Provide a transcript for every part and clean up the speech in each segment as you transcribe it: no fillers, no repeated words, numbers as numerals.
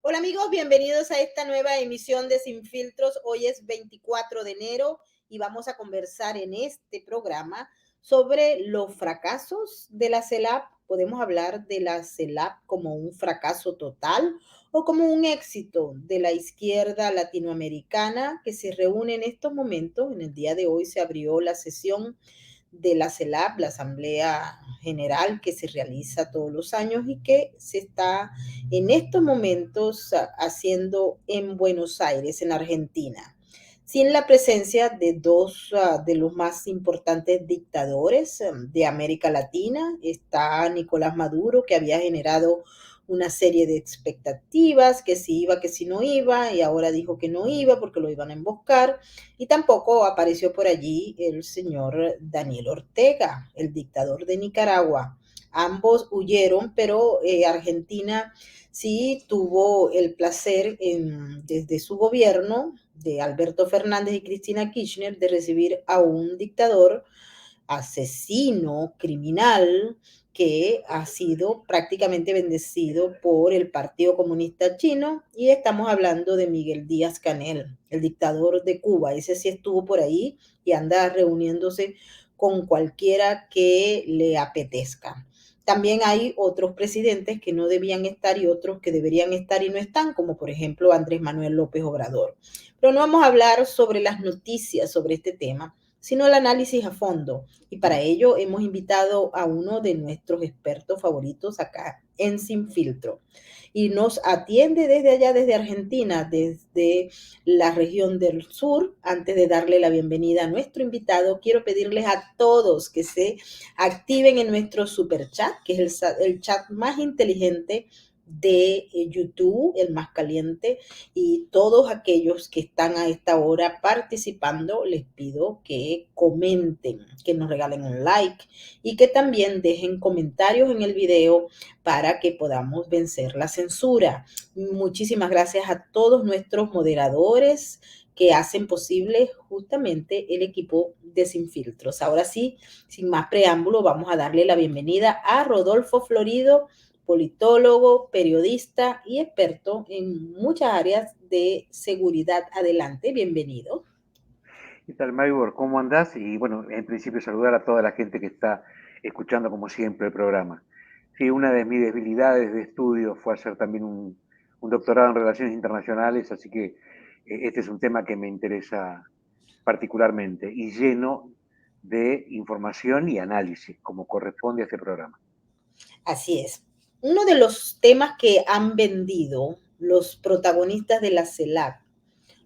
Hola amigos, bienvenidos a esta nueva emisión de Sin Filtros. Hoy es 24 de enero y vamos a conversar en este programa sobre los fracasos de la CELAP. Podemos hablar de la CELAP como un fracaso total o como un éxito de la izquierda latinoamericana que se reúne en estos momentos. En el día de hoy se abrió la sesión de la CELAP, la Asamblea General que se realiza todos los años y que se está en estos momentos haciendo en Buenos Aires, en Argentina, sin la presencia de dos de los más importantes dictadores de América Latina. Está Nicolás Maduro, que había generado una serie de expectativas, que si iba, que si no iba, y ahora dijo que no iba porque lo iban a emboscar, y tampoco apareció por allí el señor Daniel Ortega, el dictador de Nicaragua. Ambos huyeron, pero Argentina sí tuvo el placer desde su gobierno de Alberto Fernández y Cristina Kirchner de recibir a un dictador asesino, criminal, que ha sido prácticamente bendecido por el Partido Comunista Chino, y estamos hablando de Miguel Díaz Canel, el dictador de Cuba. Ese sí estuvo por ahí y anda reuniéndose con cualquiera que le apetezca. También hay otros presidentes que no debían estar y otros que deberían estar y no están, como por ejemplo Andrés Manuel López Obrador. Pero no vamos a hablar sobre las noticias sobre este tema, sino el análisis a fondo. Y para ello hemos invitado a uno de nuestros expertos favoritos acá en Sin Filtro. Y nos atiende desde allá, desde Argentina, desde la región del sur. Antes de darle la bienvenida a nuestro invitado, quiero pedirles a todos que se activen en nuestro super chat, que es el chat más inteligente de YouTube, el más caliente, y todos aquellos que están a esta hora participando, les pido que comenten, que nos regalen un like y que también dejen comentarios en el video para que podamos vencer la censura. Muchísimas gracias a todos nuestros moderadores que hacen posible justamente el equipo de Sin Filtros. Ahora sí, sin más preámbulo, vamos a darle la bienvenida a Rodolfo Florido, politólogo, periodista y experto en muchas áreas de seguridad. Adelante, bienvenido. ¿Qué tal, Maribor? ¿Cómo andás? Y bueno, en principio saludar a toda la gente que está escuchando como siempre el programa. Sí, una de mis debilidades de estudio fue hacer también un doctorado en Relaciones Internacionales, así que este es un tema que me interesa particularmente y lleno de información y análisis, como corresponde a este programa. Así es. Uno de los temas que han vendido los protagonistas de la CELAC,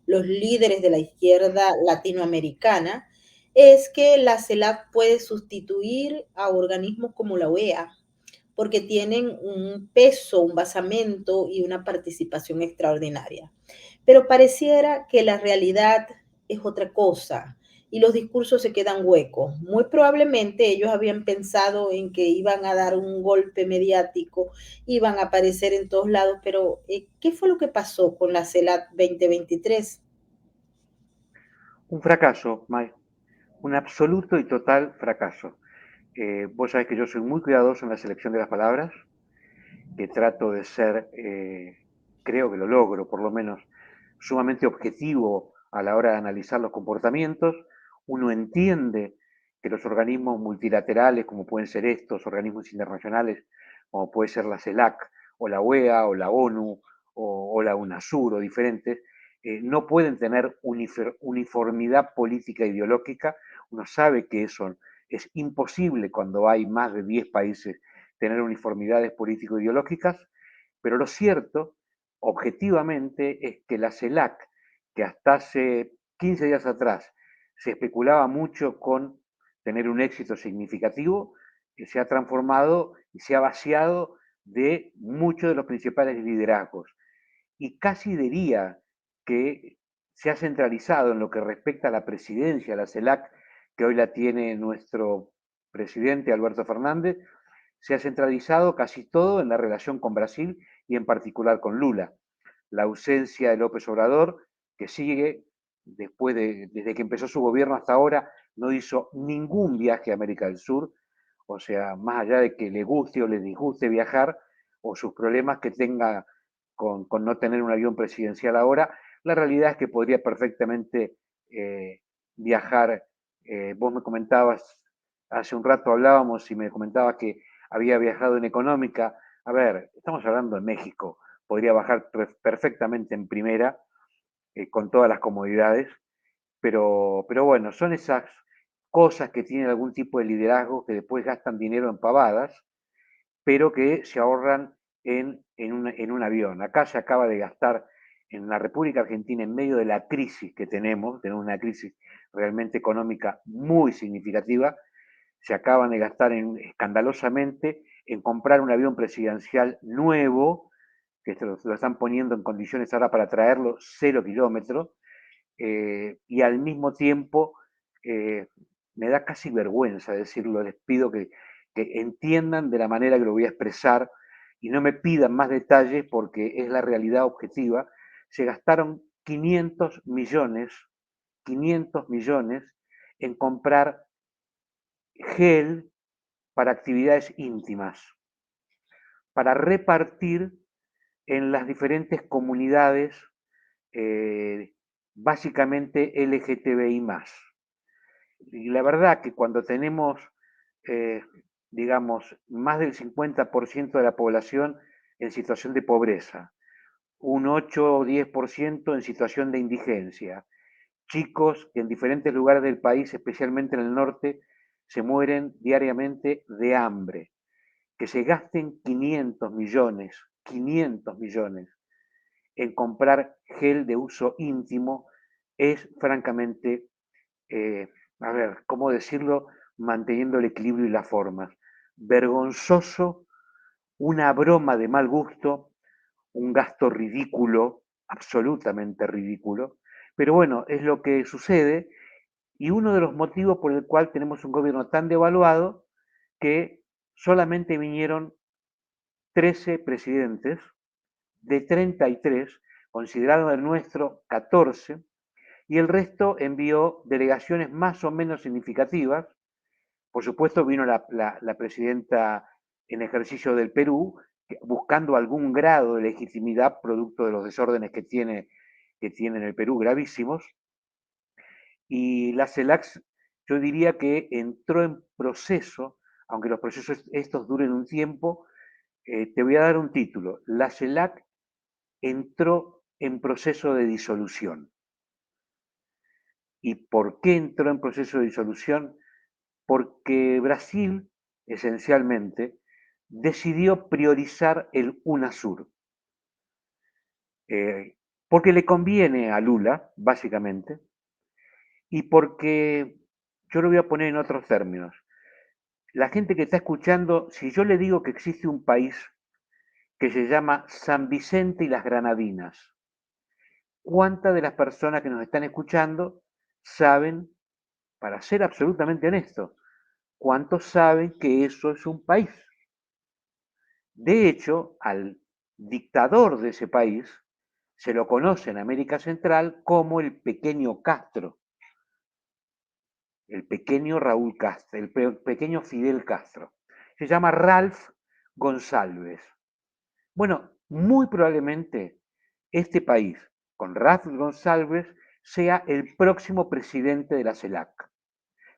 los líderes de la izquierda latinoamericana, es que la CELAC puede sustituir a organismos como la OEA, porque tienen un peso, un basamento y una participación extraordinaria. Pero pareciera que la realidad es otra cosa y los discursos se quedan huecos. Muy probablemente ellos habían pensado en que iban a dar un golpe mediático, iban a aparecer en todos lados, pero ¿qué fue lo que pasó con la CELAT 2023? Un fracaso, May, un absoluto y total fracaso. Vos sabés que yo soy muy cuidadoso en la selección de las palabras, que trato de ser, creo que lo logro por lo menos, sumamente objetivo a la hora de analizar los comportamientos. Uno entiende que los organismos multilaterales, como pueden ser estos organismos internacionales, como puede ser la CELAC, o la OEA, o la ONU, o la UNASUR, o diferentes, no pueden tener uniformidad política e ideológica. Uno sabe que eso es imposible cuando hay más de 10 países tener uniformidades político-ideológicas, pero lo cierto, objetivamente, es que la CELAC, que hasta hace 15 días atrás se especulaba mucho con tener un éxito significativo, se ha transformado y se ha vaciado de muchos de los principales liderazgos. Y casi diría que se ha centralizado en lo que respecta a la presidencia de la CELAC, que hoy la tiene nuestro presidente Alberto Fernández, se ha centralizado casi todo en la relación con Brasil y en particular con Lula. La ausencia de López Obrador, que sigue desde que empezó su gobierno hasta ahora, no hizo ningún viaje a América del Sur, o sea, más allá de que le guste o le disguste viajar, o sus problemas que tenga con no tener un avión presidencial ahora. La realidad es que podría perfectamente viajar. Vos me comentabas, hace un rato hablábamos y me comentabas que había viajado en económica. A ver, estamos hablando de México, podría bajar perfectamente en primera, con todas las comodidades, pero bueno, son esas cosas que tienen algún tipo de liderazgo que después gastan dinero en pavadas, pero que se ahorran en un avión. Acá se acaba de gastar en la República Argentina, en medio de la crisis que tenemos una crisis realmente económica muy significativa, se acaban de gastar escandalosamente en comprar un avión presidencial nuevo, que lo están poniendo en condiciones ahora para traerlo 0 kilómetros, y al mismo tiempo me da casi vergüenza decirlo, les pido que entiendan de la manera que lo voy a expresar y no me pidan más detalles porque es la realidad objetiva. Se gastaron 500 millones en comprar gel para actividades íntimas, para repartir en las diferentes comunidades, básicamente LGTBI más. Y la verdad que cuando tenemos, eh, digamos, más del 50% de la población en situación de pobreza, un 8 o 10% en situación de indigencia, chicos que en diferentes lugares del país, especialmente en el norte, se mueren diariamente de hambre, que se gasten 500 millones en comprar gel de uso íntimo, es francamente, a ver, ¿cómo decirlo? Manteniendo el equilibrio y las formas. Vergonzoso, una broma de mal gusto, un gasto ridículo, absolutamente ridículo, pero bueno, es lo que sucede y uno de los motivos por el cual tenemos un gobierno tan devaluado que solamente vinieron 13 presidentes de 33, considerado el nuestro 14, y el resto envió delegaciones más o menos significativas. Por supuesto, vino la presidenta en ejercicio del Perú, buscando algún grado de legitimidad producto de los desórdenes que tiene en el Perú, gravísimos. Y la CELAC, yo diría que entró en proceso, aunque los procesos estos duren un tiempo. Te voy a dar un título. La CELAC entró en proceso de disolución. ¿Y por qué entró en proceso de disolución? Porque Brasil, esencialmente, decidió priorizar el UNASUR. Porque le conviene a Lula, básicamente, y porque, yo lo voy a poner en otros términos, la gente que está escuchando, si yo le digo que existe un país que se llama San Vicente y las Granadinas, ¿cuántas de las personas que nos están escuchando saben, para ser absolutamente honesto, cuántos saben que eso es un país? De hecho, al dictador de ese país se lo conoce en América Central como el pequeño Castro, el pequeño Raúl Castro, el pequeño Fidel Castro. Se llama Ralph González. Bueno, muy probablemente este país, con Ralph González, sea el próximo presidente de la CELAC.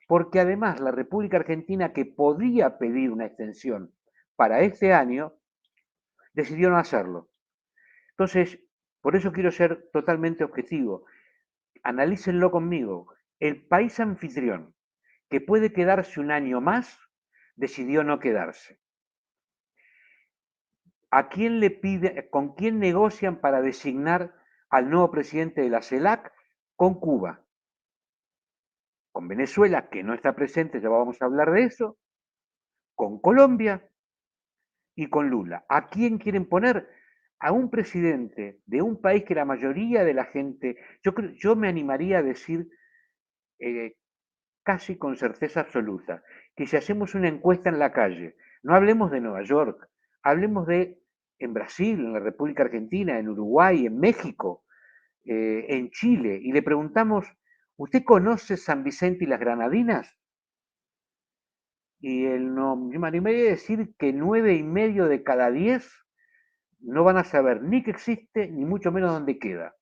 Porque además la República Argentina, que podía pedir una extensión para este año, decidió no hacerlo. Entonces, por eso quiero ser totalmente objetivo. Analícenlo conmigo. El país anfitrión, que puede quedarse un año más, decidió no quedarse. ¿A quién le pide, con quién negocian para designar al nuevo presidente de la CELAC? Con Cuba. Con Venezuela, que no está presente, ya vamos a hablar de eso. Con Colombia y con Lula. ¿A quién quieren poner? A un presidente de un país que la mayoría de la gente, yo me animaría a decir eh, casi con certeza absoluta, que si hacemos una encuesta en la calle, no hablemos de Nueva York, hablemos de en Brasil, en la República Argentina, en Uruguay, en México, en Chile, y le preguntamos, ¿usted conoce San Vicente y las Granadinas? Y él no, yo me animaría a decir que 9,5 de cada 10 no van a saber ni que existe, ni mucho menos dónde queda.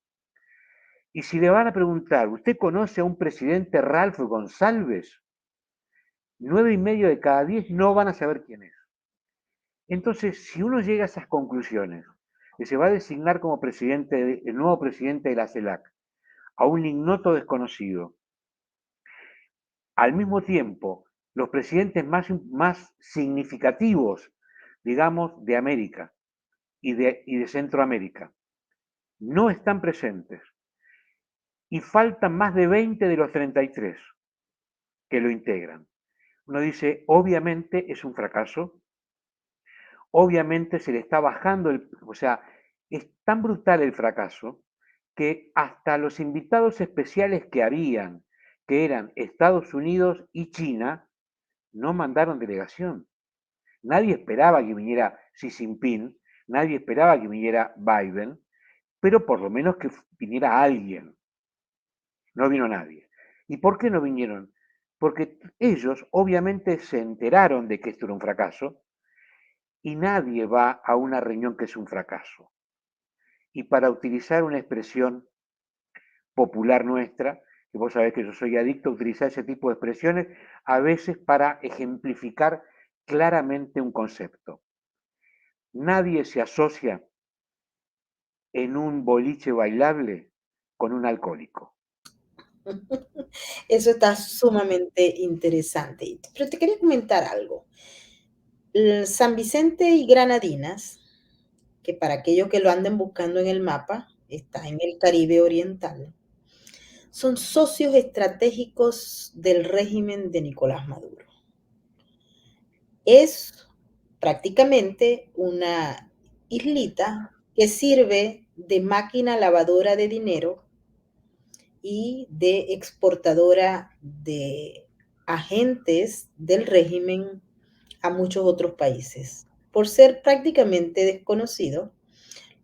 Y si le van a preguntar, ¿usted conoce a un presidente Ralph González? 9,5 de cada 10 no van a saber quién es. Entonces, si uno llega a esas conclusiones, que se va a designar como presidente, el nuevo presidente de la CELAC, a un ignoto desconocido, al mismo tiempo, los presidentes más significativos, digamos, de América y de Centroamérica, no están presentes. Y faltan más de 20 de los 33 que lo integran. Uno dice, obviamente es un fracaso, obviamente se le está bajando, o sea, es tan brutal el fracaso que hasta los invitados especiales que habían, que eran Estados Unidos y China, no mandaron delegación. Nadie esperaba que viniera Xi Jinping, nadie esperaba que viniera Biden, pero por lo menos que viniera alguien. No vino nadie. ¿Y por qué no vinieron? Porque ellos obviamente se enteraron de que esto era un fracaso y nadie va a una reunión que es un fracaso. Y para utilizar una expresión popular nuestra, que vos sabés que yo soy adicto a utilizar ese tipo de expresiones, a veces para ejemplificar claramente un concepto. Nadie se asocia en un boliche bailable con un alcohólico. Eso está sumamente interesante. Pero te quería comentar algo. San Vicente y Granadinas, que para aquellos que lo anden buscando en el mapa, está en el Caribe Oriental, son socios estratégicos del régimen de Nicolás Maduro. Es prácticamente una islita que sirve de máquina lavadora de dinero y de exportadora de agentes del régimen a muchos otros países. Por ser prácticamente desconocido,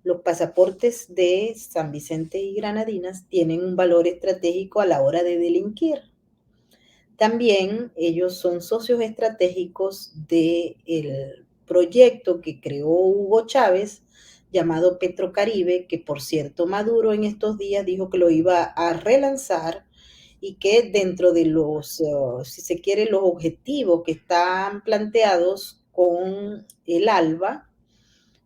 los pasaportes de San Vicente y Granadinas tienen un valor estratégico a la hora de delinquir. También ellos son socios estratégicos del proyecto que creó Hugo Chávez llamado Petrocaribe, que por cierto Maduro en estos días dijo que lo iba a relanzar y que dentro de los, si se quiere, los objetivos que están planteados con el ALBA,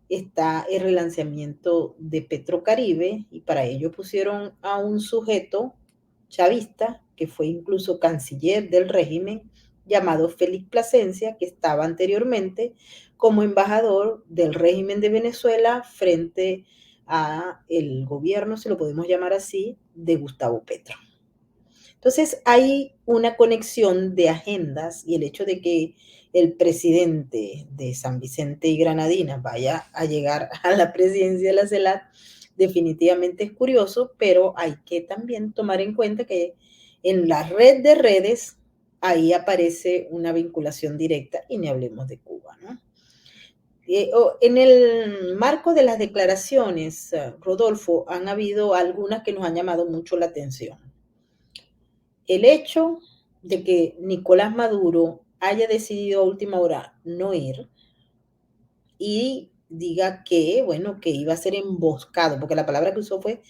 está el relanzamiento de Petrocaribe y para ello pusieron a un sujeto chavista que fue incluso canciller del régimen llamado Félix Plasencia, que estaba anteriormente como embajador del régimen de Venezuela frente a el gobierno, si lo podemos llamar así, de Gustavo Petro. Entonces hay una conexión de agendas y el hecho de que el presidente de San Vicente y Granadinas vaya a llegar a la presidencia de la CELAC definitivamente es curioso, pero hay que también tomar en cuenta que en la red de redes ahí aparece una vinculación directa y ni hablemos de Cuba, ¿no? En el marco de las declaraciones, Rodolfo, han habido algunas que nos han llamado mucho la atención. El hecho de que Nicolás Maduro haya decidido a última hora no ir y diga que, bueno, que iba a ser emboscado, porque la palabra que usó fue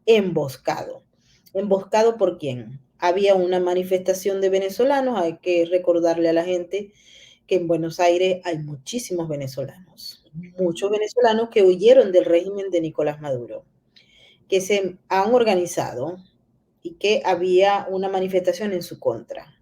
emboscado. ¿Emboscado por quién? Había una manifestación de venezolanos, hay que recordarle a la gente que en Buenos Aires hay muchísimos venezolanos, muchos venezolanos que huyeron del régimen de Nicolás Maduro, que se han organizado y que había una manifestación en su contra.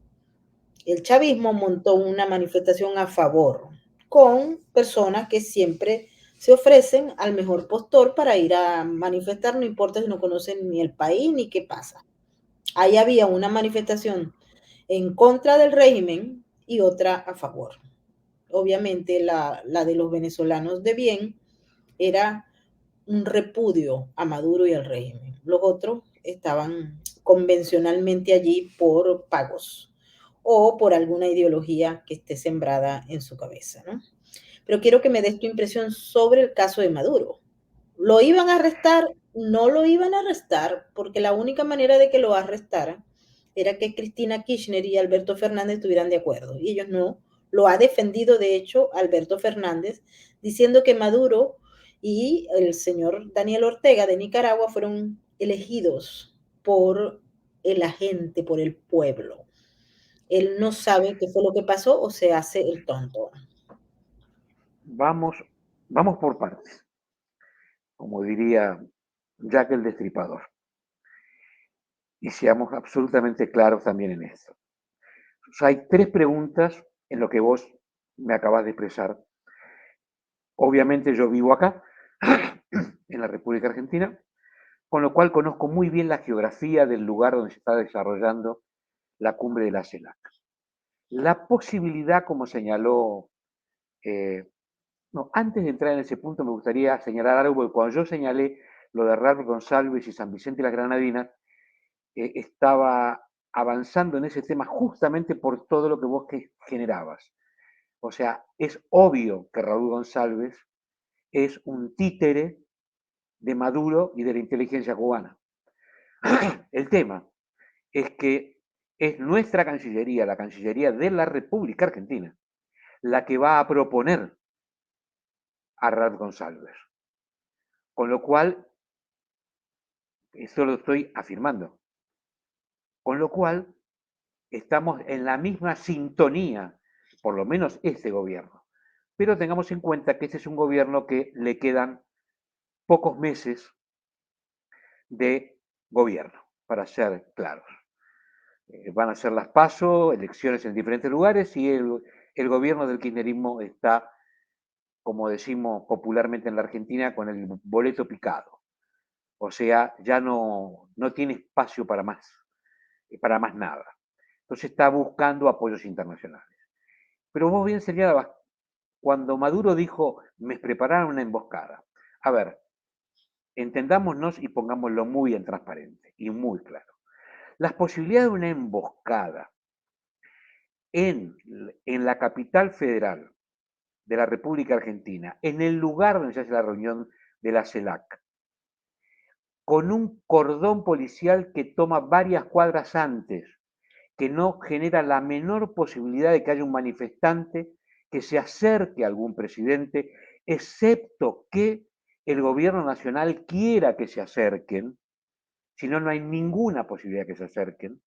El chavismo montó una manifestación a favor con personas que siempre se ofrecen al mejor postor para ir a manifestar, no importa si no conocen ni el país ni qué pasa. Ahí había una manifestación en contra del régimen y otra a favor. Obviamente la de los venezolanos de bien era un repudio a Maduro y al régimen. Los otros estaban convencionalmente allí por pagos o por alguna ideología que esté sembrada en su cabeza, ¿no? Pero quiero que me des tu impresión sobre el caso de Maduro. ¿Lo iban a arrestar? No lo iban a arrestar porque la única manera de que lo arrestaran era que Cristina Kirchner y Alberto Fernández estuvieran de acuerdo. Y ellos no. Lo ha defendido, de hecho, Alberto Fernández, diciendo que Maduro y el señor Daniel Ortega de Nicaragua fueron elegidos por la gente, por el pueblo. Él no sabe qué fue lo que pasó o se hace el tonto. Vamos, vamos por partes, como diría Jack el Destripador. Y seamos absolutamente claros también en esto. O sea, hay tres preguntas en lo que vos me acabas de expresar. Obviamente yo vivo acá, en la República Argentina, con lo cual conozco muy bien la geografía del lugar donde se está desarrollando la cumbre de la CELAC. La posibilidad, como señaló, no, antes de entrar en ese punto me gustaría señalar algo, porque cuando yo señalé lo de Ralph González y San Vicente y las Granadinas, estaba avanzando en ese tema justamente por todo lo que vos generabas. O sea, es obvio que Raúl González es un títere de Maduro y de la inteligencia cubana. El tema es que es nuestra Cancillería, la Cancillería de la República Argentina, la que va a proponer a Raúl González. Con lo cual, esto lo estoy afirmando, con lo cual estamos en la misma sintonía, por lo menos este gobierno. Pero tengamos en cuenta que este es un gobierno que le quedan pocos meses de gobierno, para ser claros. Van a ser las PASO, elecciones en diferentes lugares y el gobierno del kirchnerismo está, como decimos popularmente en la Argentina, con el boleto picado. O sea, ya no tiene espacio para más nada. Entonces está buscando apoyos internacionales. Pero vos bien señalabas, cuando Maduro dijo, me prepararon una emboscada. A ver, entendámonos y pongámoslo muy en transparente y muy claro. Las posibilidades de una emboscada en, en la capital federal de la República Argentina, en el lugar donde se hace la reunión de la CELAC, con un cordón policial que toma varias cuadras antes, que no genera la menor posibilidad de que haya un manifestante que se acerque a algún presidente, excepto que el gobierno nacional quiera que se acerquen, si no, no hay ninguna posibilidad que se acerquen,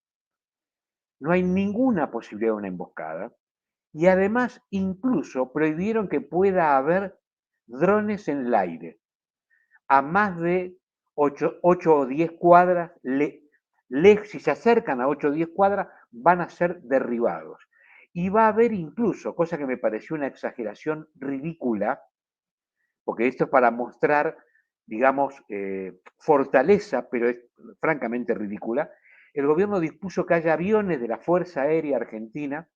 no hay ninguna posibilidad de una emboscada, y además incluso prohibieron que pueda haber drones en el aire, a más de 8 o 10 cuadras, si se acercan a 8 o 10 cuadras, van a ser derribados. Y va a haber incluso, cosa que me pareció una exageración ridícula, porque esto es para mostrar, digamos, fortaleza, pero es francamente ridícula, el gobierno dispuso que haya aviones de la Fuerza Aérea Argentina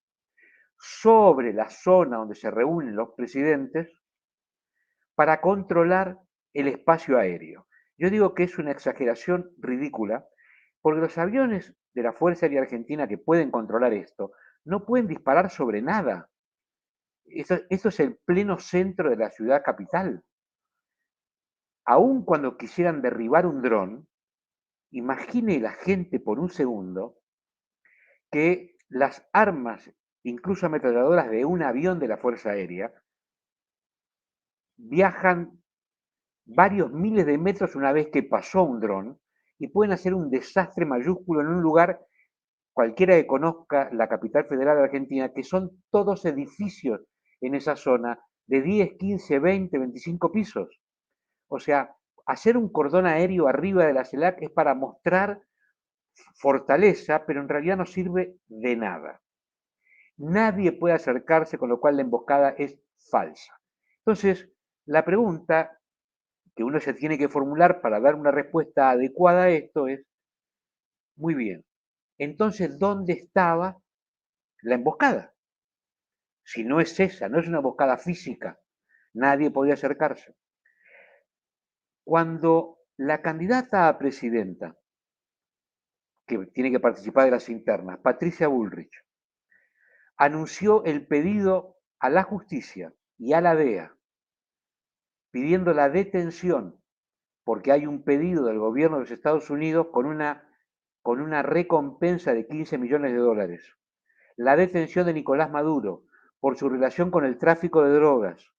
sobre la zona donde se reúnen los presidentes para controlar el espacio aéreo. Yo digo que es una exageración ridícula, porque los aviones de la Fuerza Aérea Argentina que pueden controlar esto no pueden disparar sobre nada. Esto es el pleno centro de la ciudad capital. Aun cuando quisieran derribar un dron, imagine la gente por un segundo que las armas, incluso ametralladoras de un avión de la Fuerza Aérea, viajan varios miles de metros una vez que pasó un dron y pueden hacer un desastre mayúsculo en un lugar, cualquiera que conozca la capital federal de Argentina, que son todos edificios en esa zona de 10, 15, 20, 25 pisos. O sea, hacer un cordón aéreo arriba de la CELAC es para mostrar fortaleza, pero en realidad no sirve de nada. Nadie puede acercarse, con lo cual la emboscada es falsa. Entonces, la pregunta que uno se tiene que formular para dar una respuesta adecuada a esto es, muy bien, entonces, ¿dónde estaba la emboscada? Si no es esa, no es una emboscada física, nadie podía acercarse. Cuando la candidata a presidenta, que tiene que participar de las internas, Patricia Bullrich, anunció el pedido a la justicia y a la DEA pidiendo la detención, porque hay un pedido del gobierno de los Estados Unidos con una recompensa de 15 millones de dólares. La detención de Nicolás Maduro por su relación con el tráfico de drogas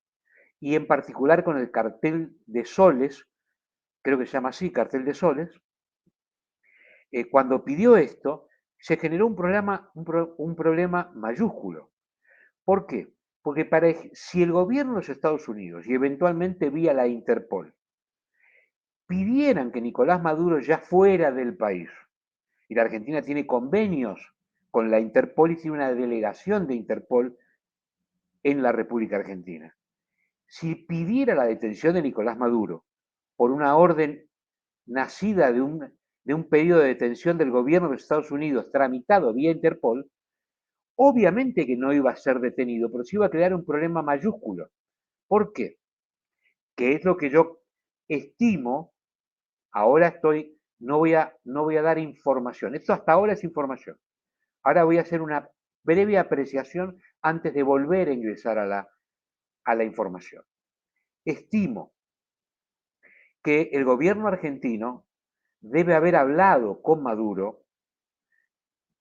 y en particular con el cartel de soles, creo que se llama así, cartel de soles. Cuando pidió esto, se generó un problema mayúsculo. ¿Por qué? Porque si el gobierno de los Estados Unidos y eventualmente vía la Interpol pidieran que Nicolás Maduro ya fuera del país, y la Argentina tiene convenios con la Interpol y tiene una delegación de Interpol en la República Argentina. Si pidiera la detención de Nicolás Maduro por una orden nacida de un pedido de detención del gobierno de Estados Unidos tramitado vía Interpol, obviamente que no iba a ser detenido, pero se iba a crear un problema mayúsculo. ¿Por qué? Que es lo que yo estimo, ahora no voy a dar información, esto hasta ahora es información. Ahora voy a hacer una breve apreciación antes de volver a ingresar a la información. Estimo que el gobierno argentino debe haber hablado con Maduro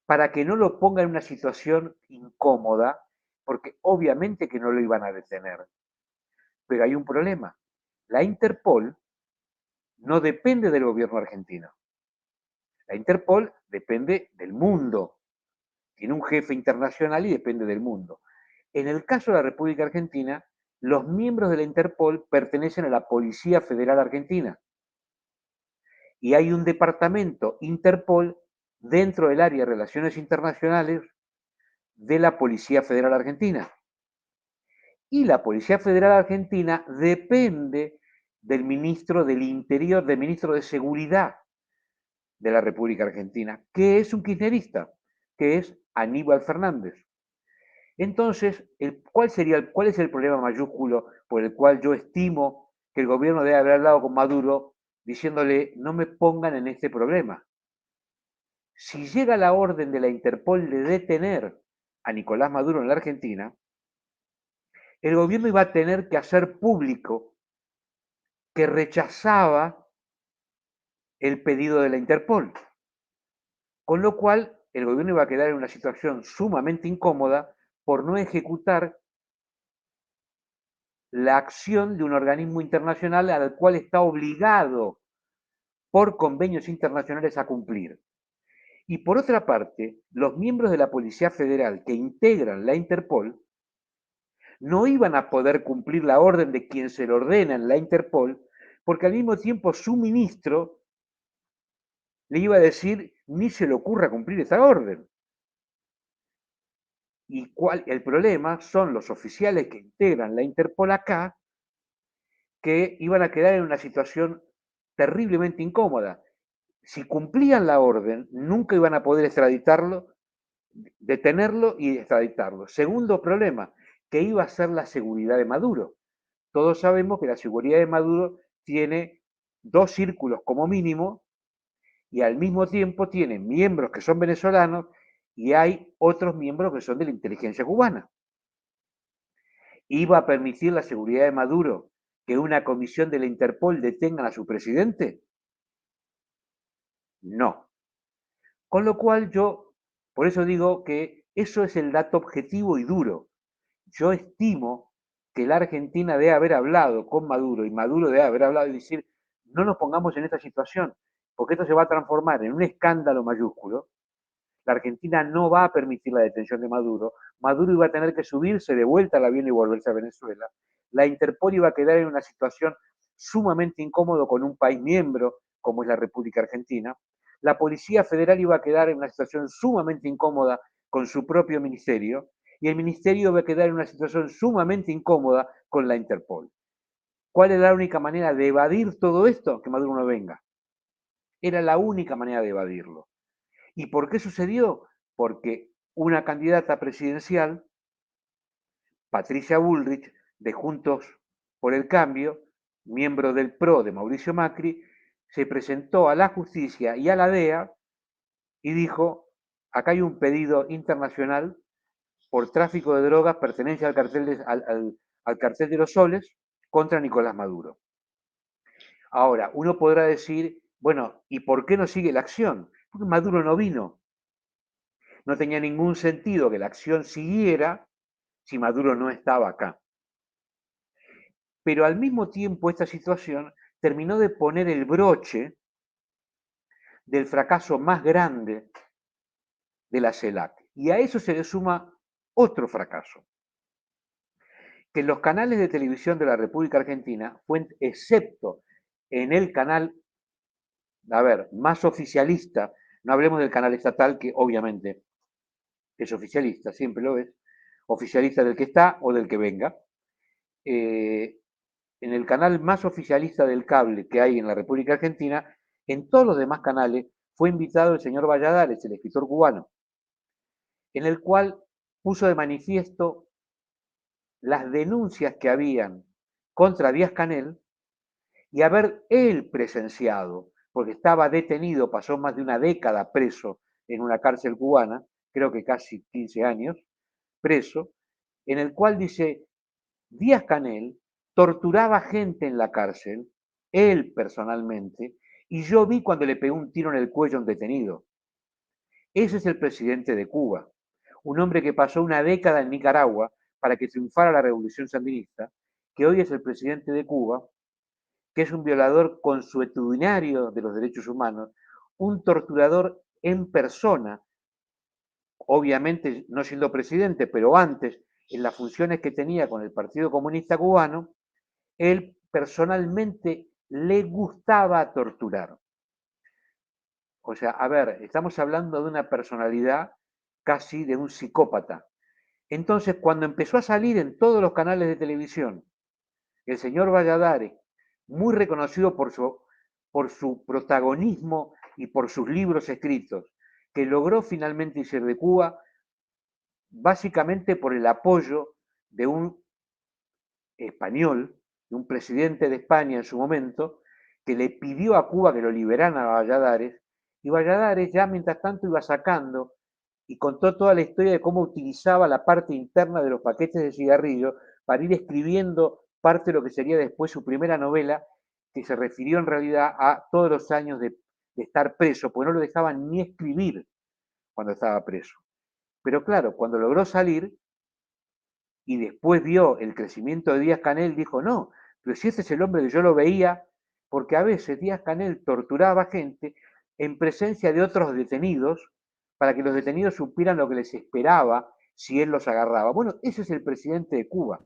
para que no lo ponga en una situación incómoda, porque obviamente que no lo iban a detener. Pero hay un problema. La Interpol no depende del gobierno argentino. La Interpol depende del mundo. Tiene un jefe internacional y depende del mundo. En el caso de la República Argentina, los miembros de la Interpol pertenecen a la Policía Federal Argentina. Y hay un departamento Interpol dentro del área de Relaciones Internacionales de la Policía Federal Argentina. Y la Policía Federal Argentina depende del ministro del Interior, del ministro de Seguridad de la República Argentina, que es un kirchnerista, que es Aníbal Fernández. Entonces, ¿cuál es el problema mayúsculo por el cual yo estimo que el gobierno debe haber hablado con Maduro diciéndole no me pongan en este problema? Si llega la orden de la Interpol de detener a Nicolás Maduro en la Argentina, el gobierno iba a tener que hacer público que rechazaba el pedido de la Interpol. Con lo cual, el gobierno iba a quedar en una situación sumamente incómoda por no ejecutar la acción de un organismo internacional al cual está obligado por convenios internacionales a cumplir. Y por otra parte, los miembros de la Policía Federal que integran la Interpol no iban a poder cumplir la orden de quien se lo ordena en la Interpol, porque al mismo tiempo su ministro le iba a decir, ni se le ocurra cumplir esa orden. Y el problema son los oficiales que integran la Interpol acá, que iban a quedar en una situación terriblemente incómoda. Si cumplían la orden, nunca iban a poder extraditarlo, detenerlo y extraditarlo. Segundo problema, que iba a ser la seguridad de Maduro. Todos sabemos que la seguridad de Maduro tiene dos círculos como mínimo y al mismo tiempo tiene miembros que son venezolanos y hay otros miembros que son de la inteligencia cubana. ¿Iba a permitir la seguridad de Maduro que una comisión de la Interpol detenga a su presidente? No. Con lo cual por eso digo que eso es el dato objetivo y duro. Yo estimo que la Argentina debe haber hablado con Maduro y Maduro debe haber hablado y decir, no nos pongamos en esta situación, porque esto se va a transformar en un escándalo mayúsculo. La Argentina no va a permitir la detención de Maduro. Maduro iba a tener que subirse de vuelta al avión y volverse a Venezuela. La Interpol iba a quedar en una situación sumamente incómoda con un país miembro como es la República Argentina. La Policía Federal iba a quedar en una situación sumamente incómoda con su propio ministerio y el ministerio va a quedar en una situación sumamente incómoda con la Interpol. ¿Cuál es la única manera de evadir todo esto? Que Maduro no venga. Era la única manera de evadirlo. ¿Y por qué sucedió? Porque una candidata presidencial, Patricia Bullrich, de Juntos por el Cambio, miembro del PRO de Mauricio Macri, se presentó a la justicia y a la DEA y dijo, acá hay un pedido internacional por tráfico de drogas, pertenencia al cartel de los soles contra Nicolás Maduro. Ahora, uno podrá decir, bueno, ¿y por qué no sigue la acción? Porque Maduro no vino. No tenía ningún sentido que la acción siguiera si Maduro no estaba acá. Pero al mismo tiempo esta situación terminó de poner el broche del fracaso más grande de la CELAC. Y a eso se le suma otro fracaso, que los canales de televisión de la República Argentina, excepto en el canal, a ver, más oficialista, no hablemos del canal estatal, que obviamente es oficialista, siempre lo es, oficialista del que está o del que venga, en el canal más oficialista del cable que hay en la República Argentina, en todos los demás canales fue invitado el señor Valladares, el escritor cubano, en el cual puso de manifiesto las denuncias que habían contra Díaz-Canel y haber él presenciado, porque estaba detenido, pasó más de una década preso en una cárcel cubana, creo que casi 15 años preso, en el cual dice, Díaz-Canel torturaba gente en la cárcel, él personalmente, y yo vi cuando le pegó un tiro en el cuello a un detenido. Ese es el presidente de Cuba, un hombre que pasó una década en Nicaragua para que triunfara la revolución sandinista, que hoy es el presidente de Cuba, que es un violador consuetudinario de los derechos humanos, un torturador en persona, obviamente no siendo presidente, pero antes, en las funciones que tenía con el Partido Comunista Cubano, él personalmente le gustaba torturar. O sea, a ver, estamos hablando de una personalidad casi de un psicópata. Entonces, cuando empezó a salir en todos los canales de televisión, el señor Valladares, muy reconocido por su protagonismo y por sus libros escritos, que logró finalmente irse de Cuba, básicamente por el apoyo de un español, de un presidente de España en su momento, que le pidió a Cuba que lo liberaran a Valladares, y Valladares ya mientras tanto iba sacando y contó toda la historia de cómo utilizaba la parte interna de los paquetes de cigarrillo para ir escribiendo parte de lo que sería después su primera novela, que se refirió en realidad a todos los años de estar preso, porque no lo dejaban ni escribir cuando estaba preso. Pero claro, cuando logró salir, y después vio el crecimiento de Díaz-Canel, dijo, no, pero si ese es el hombre que yo lo veía, porque a veces Díaz-Canel torturaba gente en presencia de otros detenidos para que los detenidos supieran lo que les esperaba si él los agarraba. Bueno, ese es el presidente de Cuba.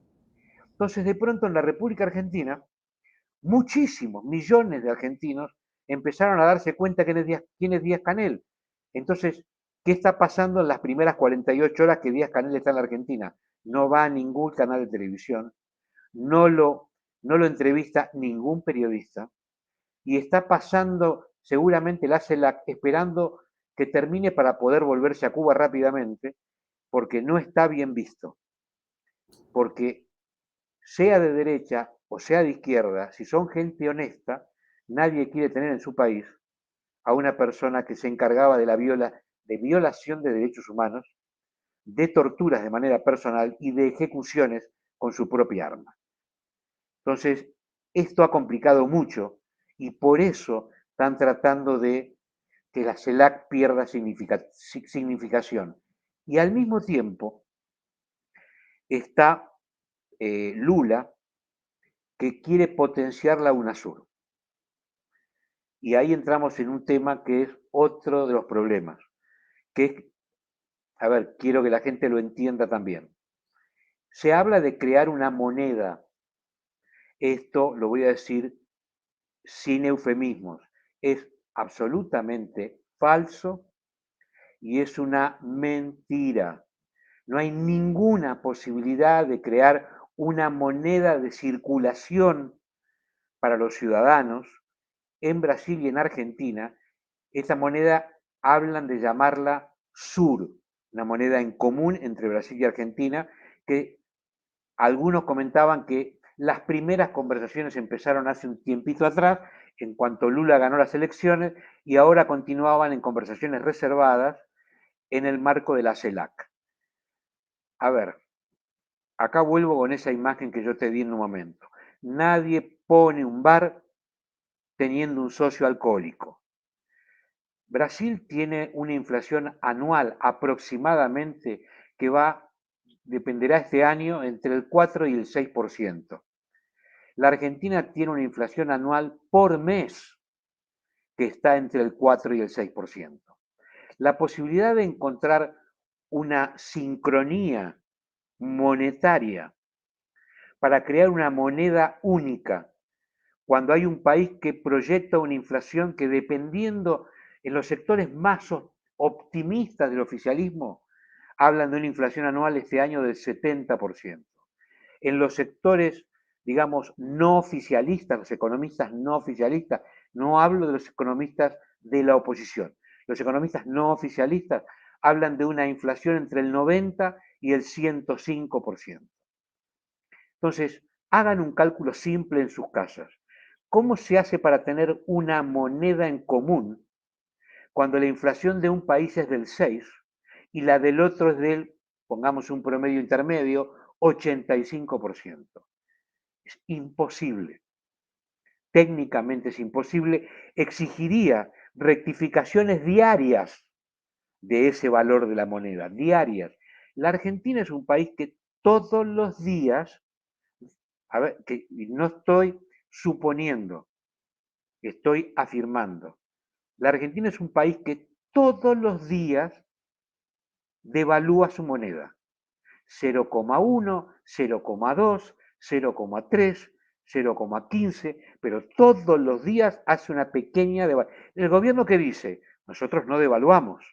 Entonces, de pronto en la República Argentina, muchísimos, millones de argentinos empezaron a darse cuenta quién es Díaz-Canel. Entonces, ¿qué está pasando en las primeras 48 horas que Díaz-Canel está en la Argentina? No va a ningún canal de televisión, no lo, no lo entrevista ningún periodista y está pasando seguramente la CELAC esperando que termine para poder volverse a Cuba rápidamente porque no está bien visto. Porque sea de derecha o sea de izquierda, si son gente honesta, nadie quiere tener en su país a una persona que se encargaba de violación de derechos humanos, de torturas de manera personal y de ejecuciones con su propia arma. Entonces, esto ha complicado mucho y por eso están tratando de que la CELAC pierda significación. Y al mismo tiempo está Lula, que quiere potenciar la UNASUR. Y ahí entramos en un tema que es otro de los problemas, que es, a ver, quiero que la gente lo entienda también. Se habla de crear una moneda. Esto lo voy a decir sin eufemismos. Es absolutamente falso y es una mentira. No hay ninguna posibilidad de crear una moneda de circulación para los ciudadanos en Brasil y en Argentina. Esta moneda hablan de llamarla SUR, una moneda en común entre Brasil y Argentina, que algunos comentaban que las primeras conversaciones empezaron hace un tiempito atrás, en cuanto Lula ganó las elecciones, y ahora continuaban en conversaciones reservadas en el marco de la CELAC. A ver, acá vuelvo con esa imagen que yo te di en un momento. Nadie pone un bar teniendo un socio alcohólico. Brasil tiene una inflación anual aproximadamente que dependerá este año entre el 4 y el 6%. La Argentina tiene una inflación anual por mes que está entre el 4 y el 6%. La posibilidad de encontrar una sincronía monetaria para crear una moneda única, cuando hay un país que proyecta una inflación que, dependiendo en los sectores más optimistas del oficialismo, hablan de una inflación anual este año del 70%. En los sectores, digamos, no oficialistas, los economistas no oficialistas, no hablo de los economistas de la oposición, los economistas no oficialistas hablan de una inflación entre el 90 y el 105%. Entonces, hagan un cálculo simple en sus casas. ¿Cómo se hace para tener una moneda en común cuando la inflación de un país es del 6 y la del otro es del, pongamos un promedio intermedio, 85%? Es imposible. Técnicamente es imposible. Exigiría rectificaciones diarias de ese valor de la moneda, diarias. La Argentina es un país que todos los días, a ver, que no estoy suponiendo, estoy afirmando. La Argentina es un país que todos los días devalúa su moneda. 0,1, 0,2, 0,3, 0,15, pero todos los días hace una pequeña devaluación. ¿El gobierno qué dice? Nosotros no devaluamos.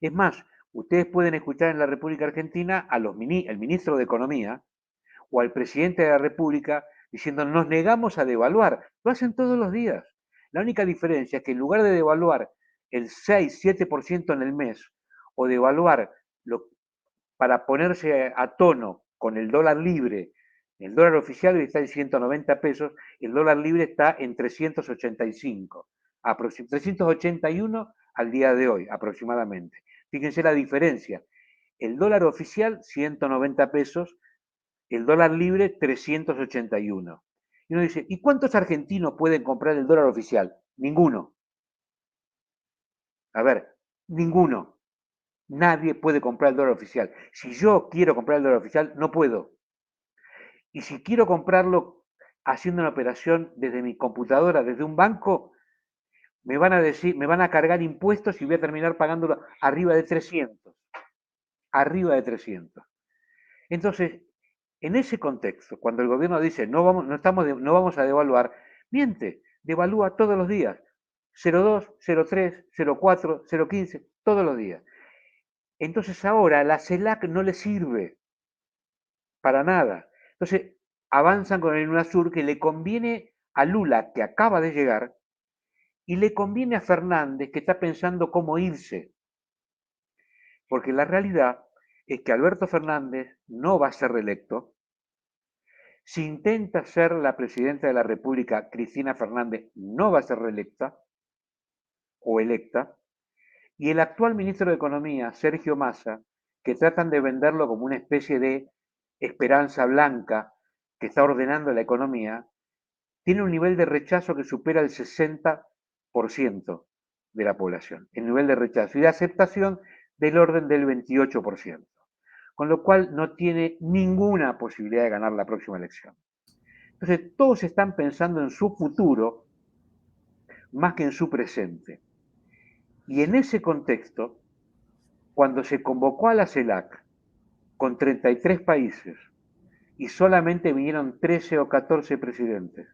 Es más, ustedes pueden escuchar en la República Argentina al ministro de Economía o al presidente de la República diciendo nos negamos a devaluar. Lo hacen todos los días. La única diferencia es que en lugar de devaluar el 6-7% en el mes o devaluar para ponerse a tono con el dólar libre, el dólar oficial está en 190 pesos, el dólar libre está en 385, 381 al día de hoy aproximadamente. Fíjense la diferencia. El dólar oficial 190 pesos, el dólar libre 381. Y uno dice, ¿y cuántos argentinos pueden comprar el dólar oficial? Ninguno. A ver, ninguno. Nadie puede comprar el dólar oficial. Si yo quiero comprar el dólar oficial, no puedo. Y si quiero comprarlo haciendo una operación desde mi computadora, desde un banco, me van a decir, me van a cargar impuestos y voy a terminar pagándolo arriba de 300. Arriba de 300. Entonces, en ese contexto, cuando el gobierno dice no vamos a devaluar, miente, devalúa todos los días. 0,2, 0,3, 0,4, 0,15, todos los días. Entonces ahora la CELAC no le sirve para nada. Entonces avanzan con el UNASUR, que le conviene a Lula, que acaba de llegar, y le conviene a Fernández, que está pensando cómo irse. Porque la realidad es que Alberto Fernández no va a ser reelecto. Si intenta ser la presidenta de la República, Cristina Fernández no va a ser reelecta o electa. Y el actual ministro de Economía, Sergio Massa, que tratan de venderlo como una especie de esperanza blanca que está ordenando la economía, tiene un nivel de rechazo que supera el 60% de la población, el nivel de rechazo, y de aceptación del orden del 28%, con lo cual no tiene ninguna posibilidad de ganar la próxima elección. Entonces, todos están pensando en su futuro más que en su presente. Y en ese contexto, cuando se convocó a la CELAC con 33 países y solamente vinieron 13 o 14 presidentes,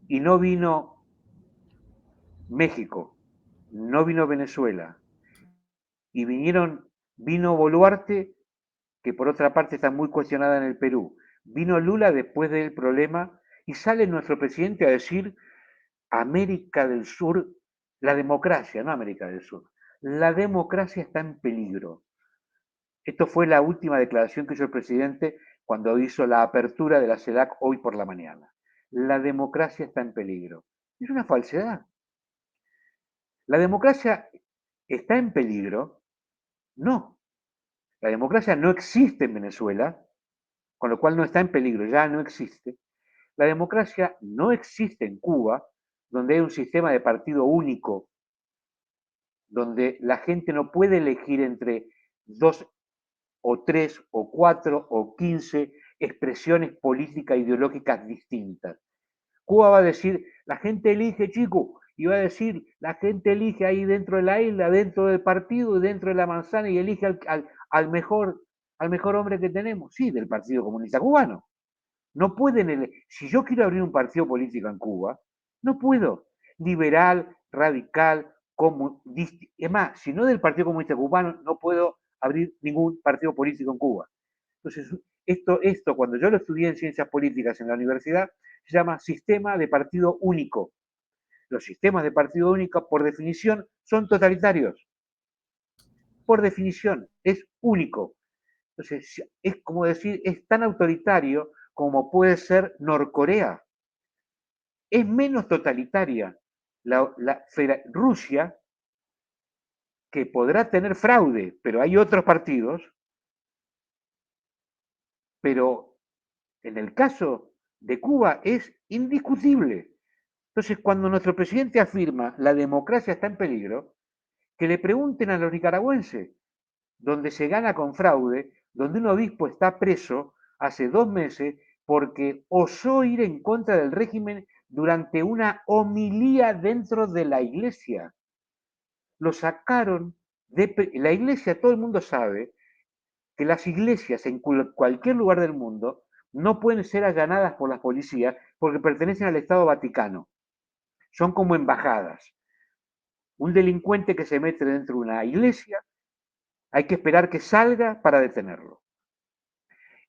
y no vino México, no vino Venezuela, y vino Boluarte, que por otra parte está muy cuestionada en el Perú, vino Lula después del problema, y sale nuestro presidente a decir América del Sur, la democracia, no América del Sur, la democracia está en peligro. Esto fue la última declaración que hizo el presidente cuando hizo la apertura de la CELAC hoy por la mañana. La democracia está en peligro. Es una falsedad. ¿La democracia está en peligro? No. La democracia no existe en Venezuela, con lo cual no está en peligro, ya no existe. La democracia no existe en Cuba, donde hay un sistema de partido único, donde la gente no puede elegir entre dos o tres o cuatro o 15 expresiones políticas ideológicas distintas. Cuba va a decir, la gente elige, chico, y va a decir, la gente elige ahí dentro de la isla, dentro del partido, dentro de la manzana, y elige al mejor hombre que tenemos, sí, del Partido Comunista Cubano. No pueden, si yo quiero abrir un partido político en Cuba, no puedo. Liberal, radical, es más, si no del Partido Comunista Cubano, no puedo abrir ningún partido político en Cuba. Entonces, esto cuando yo lo estudié en ciencias políticas en la universidad, se llama sistema de partido único. Los sistemas de partido único, por definición, son totalitarios. Por definición, es único. Entonces, es como decir, es tan autoritario como puede ser Norcorea. Es menos totalitaria Rusia, que podrá tener fraude, pero hay otros partidos, pero en el caso de Cuba es indiscutible. Entonces, cuando nuestro presidente afirma la democracia está en peligro, que le pregunten a los nicaragüenses, donde se gana con fraude, donde un obispo está preso hace 2 meses porque osó ir en contra del régimen durante una homilía dentro de la iglesia. Lo sacaron de la iglesia, todo el mundo sabe que las iglesias en cualquier lugar del mundo no pueden ser allanadas por las policías porque pertenecen al Estado Vaticano. Son como embajadas. Un delincuente que se mete dentro de una iglesia, hay que esperar que salga para detenerlo.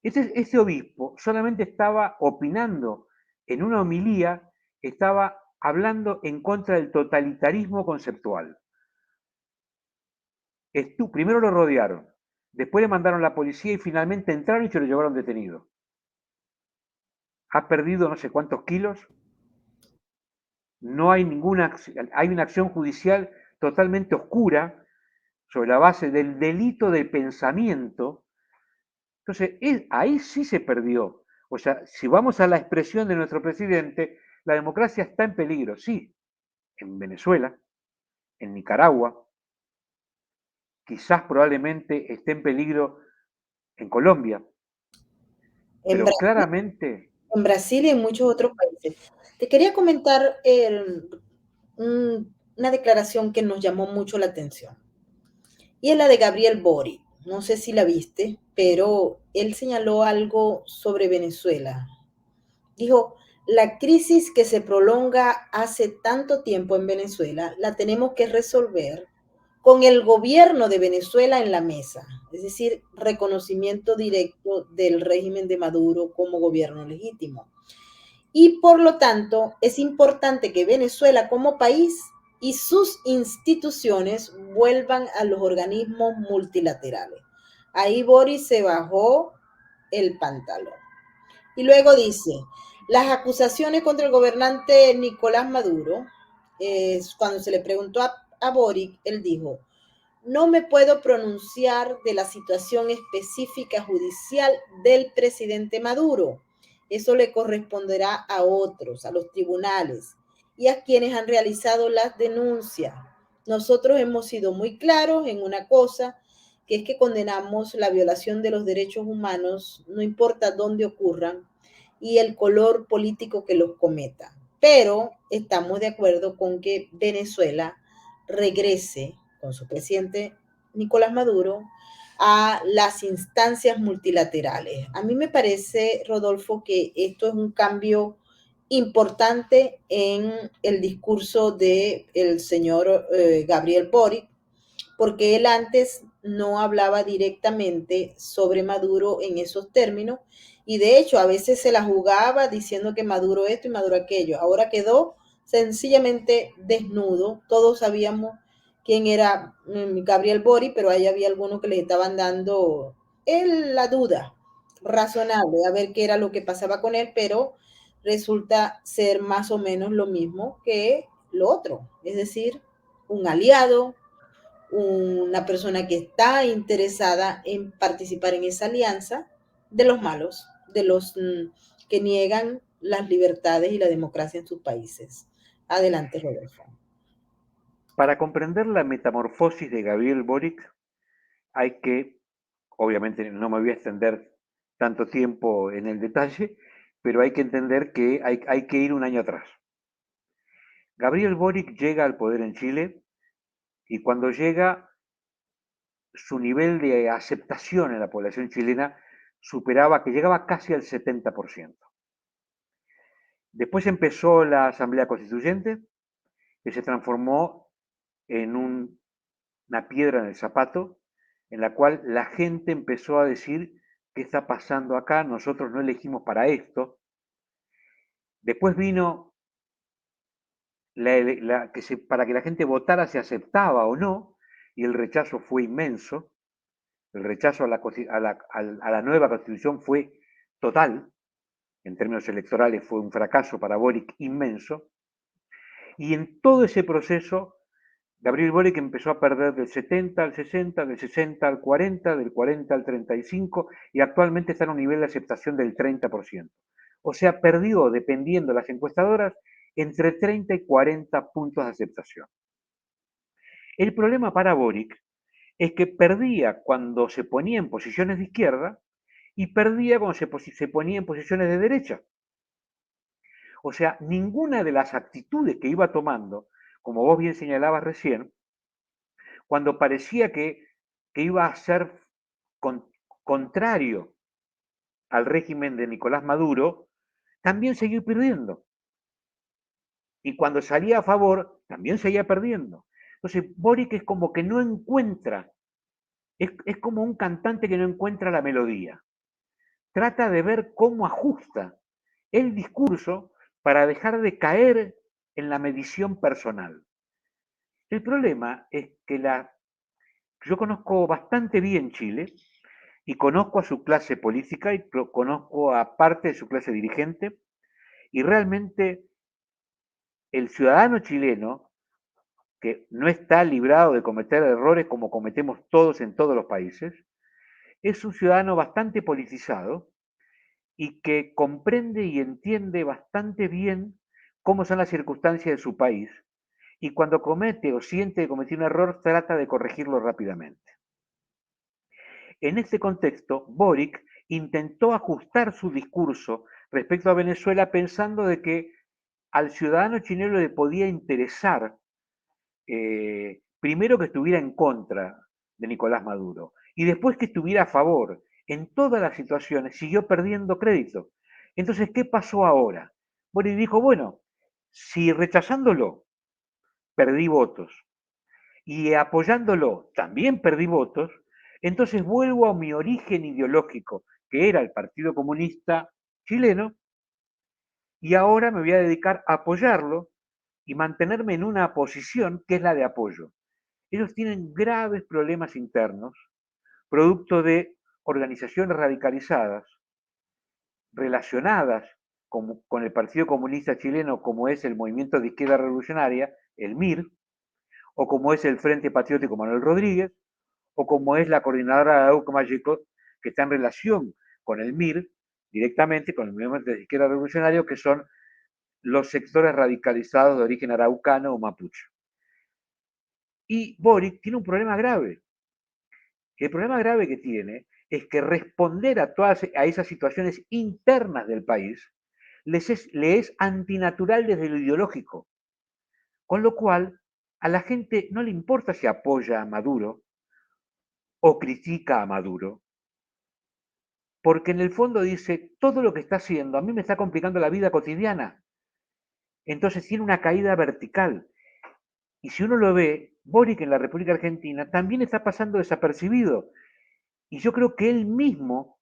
Este obispo solamente estaba opinando en una homilía, estaba hablando en contra del totalitarismo conceptual. Primero lo rodearon, después le mandaron la policía y finalmente entraron y se lo llevaron detenido. Ha perdido no sé cuántos kilos, no hay hay una acción judicial totalmente oscura sobre la base del delito de pensamiento. Entonces, ahí sí se perdió. O sea, si vamos a la expresión de nuestro presidente, la democracia está en peligro, sí, en Venezuela, en Nicaragua, quizás probablemente esté en peligro en Colombia, En pero Brasil, claramente, en Brasil y en muchos otros países. Te quería comentar una declaración que nos llamó mucho la atención. Y es la de Gabriel Boric. No sé si la viste, pero él señaló algo sobre Venezuela. Dijo, la crisis que se prolonga hace tanto tiempo en Venezuela la tenemos que resolver con el gobierno de Venezuela en la mesa, es decir, reconocimiento directo del régimen de Maduro como gobierno legítimo. Y por lo tanto, es importante que Venezuela como país y sus instituciones vuelvan a los organismos multilaterales. Ahí Boris se bajó el pantalón. Y luego dice, las acusaciones contra el gobernante Nicolás Maduro, cuando se le preguntó a Boric, él dijo, no me puedo pronunciar de la situación específica judicial del presidente Maduro. Eso le corresponderá a otros, a los tribunales y a quienes han realizado las denuncias. Nosotros hemos sido muy claros en una cosa, que es que condenamos la violación de los derechos humanos, no importa dónde ocurran, y el color político que los cometa. Pero estamos de acuerdo con que Venezuela regrese con su presidente Nicolás Maduro a las instancias multilaterales. A mí me parece, Rodolfo, que esto es un cambio importante en el discurso del señor Gabriel Boric, porque él antes no hablaba directamente sobre Maduro en esos términos y de hecho a veces se la jugaba diciendo que Maduro esto y Maduro aquello. Ahora quedó sencillamente desnudo. Todos sabíamos quién era Gabriel Boric, pero ahí había algunos que le estaban dando la duda razonable a ver qué era lo que pasaba con él, pero resulta ser más o menos lo mismo que lo otro, es decir, un aliado, una persona que está interesada en participar en esa alianza de los malos, de los que niegan las libertades y la democracia en sus países. Adelante, Rodolfo. para comprender la metamorfosis de Gabriel Boric, hay que, obviamente no me voy a extender tanto tiempo en el detalle, pero hay que entender que hay que ir un año atrás. Gabriel Boric llega al poder en Chile y cuando llega, su nivel de aceptación en la población chilena superaba, que llegaba casi al 70%. Después empezó la Asamblea Constituyente, que se transformó en una piedra en el zapato, en la cual la gente empezó a decir, ¿qué está pasando acá? Nosotros no elegimos para esto. Después vino para que la gente votara si aceptaba o no, y el rechazo fue inmenso. El rechazo a la nueva constitución fue total, en términos electorales fue un fracaso para Boric inmenso, y en todo ese proceso Gabriel Boric empezó a perder del 70 al 60, del 60 al 40, del 40 al 35 y actualmente está en un nivel de aceptación del 30%. O sea, perdió, dependiendo de las encuestadoras, entre 30 y 40 puntos de aceptación. El problema para Boric es que perdía cuando se ponía en posiciones de izquierda y perdía cuando se ponía en posiciones de derecha. O sea, ninguna de las actitudes que iba tomando, como vos bien señalabas recién, cuando parecía que iba a ser contrario al régimen de Nicolás Maduro, también seguía perdiendo. Y cuando salía a favor, también seguía perdiendo. Entonces, Boric es como que no encuentra, es como un cantante que no encuentra la melodía. Trata de ver cómo ajusta el discurso para dejar de caer en la medición personal. El problema es que yo conozco bastante bien Chile y conozco a su clase política y conozco a parte de su clase dirigente y realmente el ciudadano chileno, que no está librado de cometer errores como cometemos todos en todos los países, es un ciudadano bastante politizado y que comprende y entiende bastante bien cómo son las circunstancias de su país y cuando comete o siente que cometió un error trata de corregirlo rápidamente. En este contexto, Boric intentó ajustar su discurso respecto a Venezuela pensando de que al ciudadano chileno le podía interesar primero que estuviera en contra de Nicolás Maduro y después que estuviera a favor. En todas las situaciones siguió perdiendo crédito. Entonces, ¿qué pasó ahora? Boric dijo, bueno, si rechazándolo perdí votos y apoyándolo también perdí votos, entonces vuelvo a mi origen ideológico, que era el Partido Comunista Chileno, y ahora me voy a dedicar a apoyarlo y mantenerme en una posición que es la de apoyo. Ellos tienen graves problemas internos, producto de organizaciones radicalizadas relacionadas con el Partido Comunista Chileno, como es el Movimiento de Izquierda Revolucionaria, el MIR, o como es el Frente Patriótico Manuel Rodríguez, o como es la coordinadora de AUC Magico, que está en relación con el MIR, directamente con el Movimiento de Izquierda Revolucionario, que son los sectores radicalizados de origen araucano o mapuche. Y Boric tiene un problema grave. El problema grave que tiene es que responder a esas situaciones internas del país le es antinatural desde lo ideológico. Con lo cual, a la gente no le importa si apoya a Maduro o critica a Maduro, porque en el fondo dice, todo lo que está haciendo a mí me está complicando la vida cotidiana. Entonces tiene una caída vertical. Y si uno lo ve, Boric en la República Argentina también está pasando desapercibido. Y yo creo que él mismo,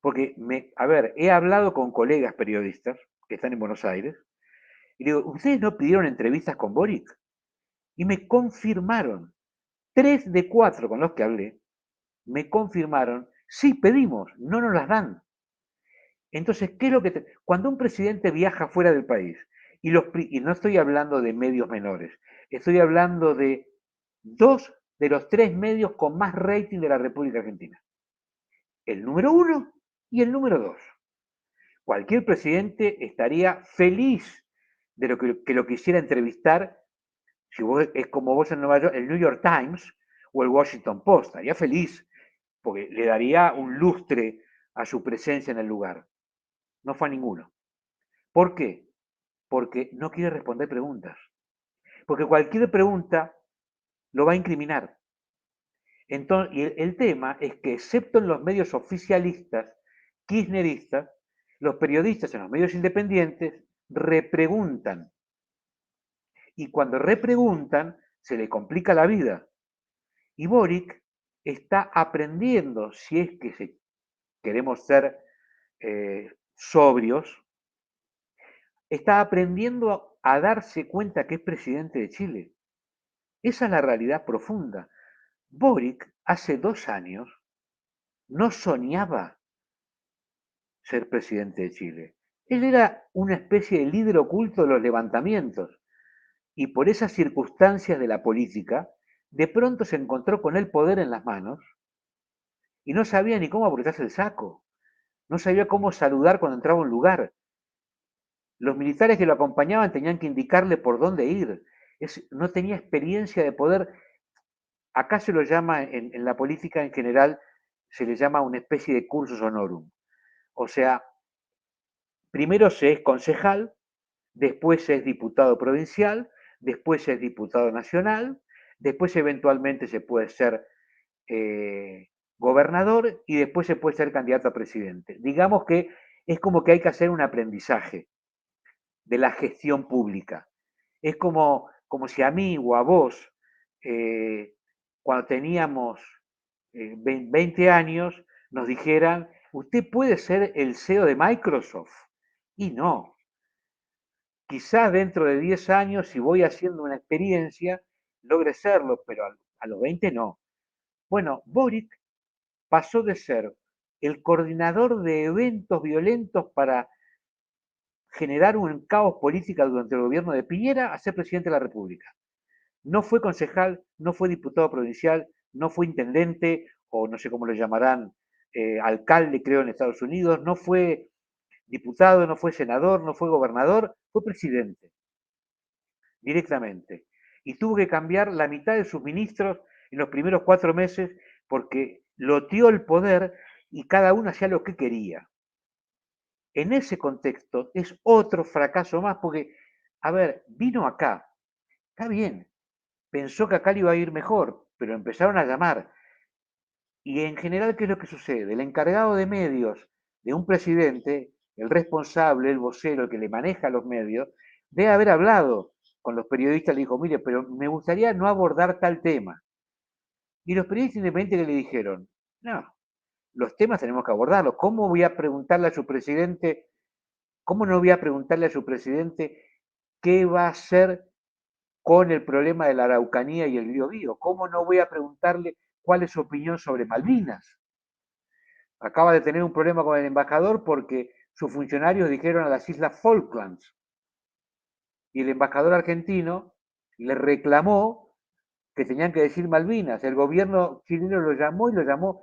porque, a ver, he hablado con colegas periodistas que están en Buenos Aires, y digo, ¿ustedes no pidieron entrevistas con Boric? Y me confirmaron, 3 de 4 con los que hablé, me confirmaron, sí pedimos, no nos las dan. Entonces, ¿qué es lo que cuando un presidente viaja fuera del país, y no estoy hablando de medios menores, estoy hablando de 2 de los 3 medios con más rating de la República Argentina, el número 1 y el número 2. Cualquier presidente estaría feliz de que lo quisiera entrevistar, si vos, es como vos en Nueva York, el New York Times o el Washington Post, estaría feliz, porque le daría un lustre a su presencia en el lugar. No fue a ninguno. ¿Por qué? Porque no quiere responder preguntas. Porque cualquier pregunta lo va a incriminar. Entonces, y el tema es que, excepto en los medios oficialistas, kirchneristas, los periodistas en los medios independientes repreguntan. Y cuando repreguntan, se le complica la vida. Y Boric está aprendiendo, si es que queremos ser sobrios, está aprendiendo a darse cuenta que es presidente de Chile. Esa es la realidad profunda. Boric hace 2 años no soñaba ser presidente de Chile. Él era una especie de líder oculto de los levantamientos y por esas circunstancias de la política, de pronto se encontró con el poder en las manos y no sabía ni cómo apretarse el saco, no sabía cómo saludar cuando entraba a un lugar. Los militares que lo acompañaban tenían que indicarle por dónde ir. No tenía experiencia de poder. Acá se lo llama, en la política en general, se le llama una especie de cursus honorum. O sea, primero se es concejal, después se es diputado provincial, después se es diputado nacional, después eventualmente se puede ser gobernador y después se puede ser candidato a presidente. Digamos que es como que hay que hacer un aprendizaje de la gestión pública. Es como si a mí o a vos, cuando teníamos 20 años, nos dijeran, usted puede ser el CEO de Microsoft. Y no. Quizás dentro de 10 años, si voy haciendo una experiencia, logre serlo, pero a los 20 no. Bueno, Boric pasó de ser el coordinador de eventos violentos para generar un caos político durante el gobierno de Piñera a ser presidente de la República. No fue concejal, no fue diputado provincial, no fue intendente, o no sé cómo lo llamarán, alcalde, creo, en Estados Unidos, no fue diputado, no fue senador, no fue gobernador, fue presidente, directamente. Y tuvo que cambiar la mitad de sus ministros en los primeros 4 meses porque loteó el poder y cada uno hacía lo que quería. En ese contexto es otro fracaso más porque, a ver, vino acá, está bien, pensó que acá le iba a ir mejor, pero empezaron a llamar. Y en general, ¿qué es lo que sucede? El encargado de medios de un presidente, el responsable, el vocero, el que le maneja los medios, debe haber hablado con los periodistas, le dijo, mire, pero me gustaría no abordar tal tema. Y los periodistas independientes que le dijeron, no, los temas tenemos que abordarlos. ¿Cómo voy a preguntarle a su presidente, cómo no voy a preguntarle a su presidente qué va a hacer con el problema de la Araucanía y el Biobío? ¿Cómo no voy a preguntarle cuál es su opinión sobre Malvinas? Acaba de tener un problema con el embajador porque sus funcionarios dijeron a las Islas Falklands y el embajador argentino le reclamó que tenían que decir Malvinas. El gobierno chileno lo llamó y lo llamó.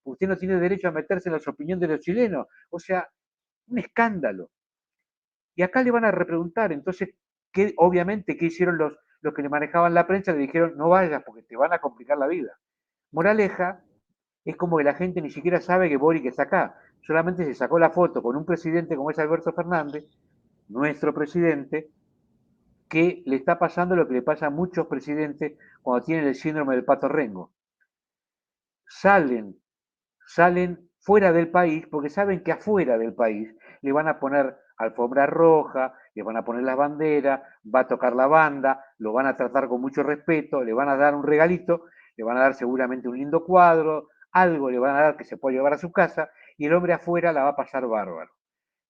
Usted no tiene derecho a meterse en las opiniones de los chilenos. O sea, un escándalo. Y acá le van a repreguntar. Entonces, obviamente, ¿qué hicieron los que le manejaban la prensa? Le dijeron, no vayas porque te van a complicar la vida. Moraleja, es como que la gente ni siquiera sabe que Boric está acá. Solamente se sacó la foto con un presidente como es Alberto Fernández, nuestro presidente, que le está pasando lo que le pasa a muchos presidentes cuando tienen el síndrome del pato rengo. Salen, salen fuera del país porque saben que afuera del país le van a poner alfombra roja, le van a poner las banderas, va a tocar la banda, lo van a tratar con mucho respeto, le van a dar un regalito, le van a dar seguramente un lindo cuadro, algo le van a dar que se puede llevar a su casa y el hombre afuera la va a pasar bárbaro.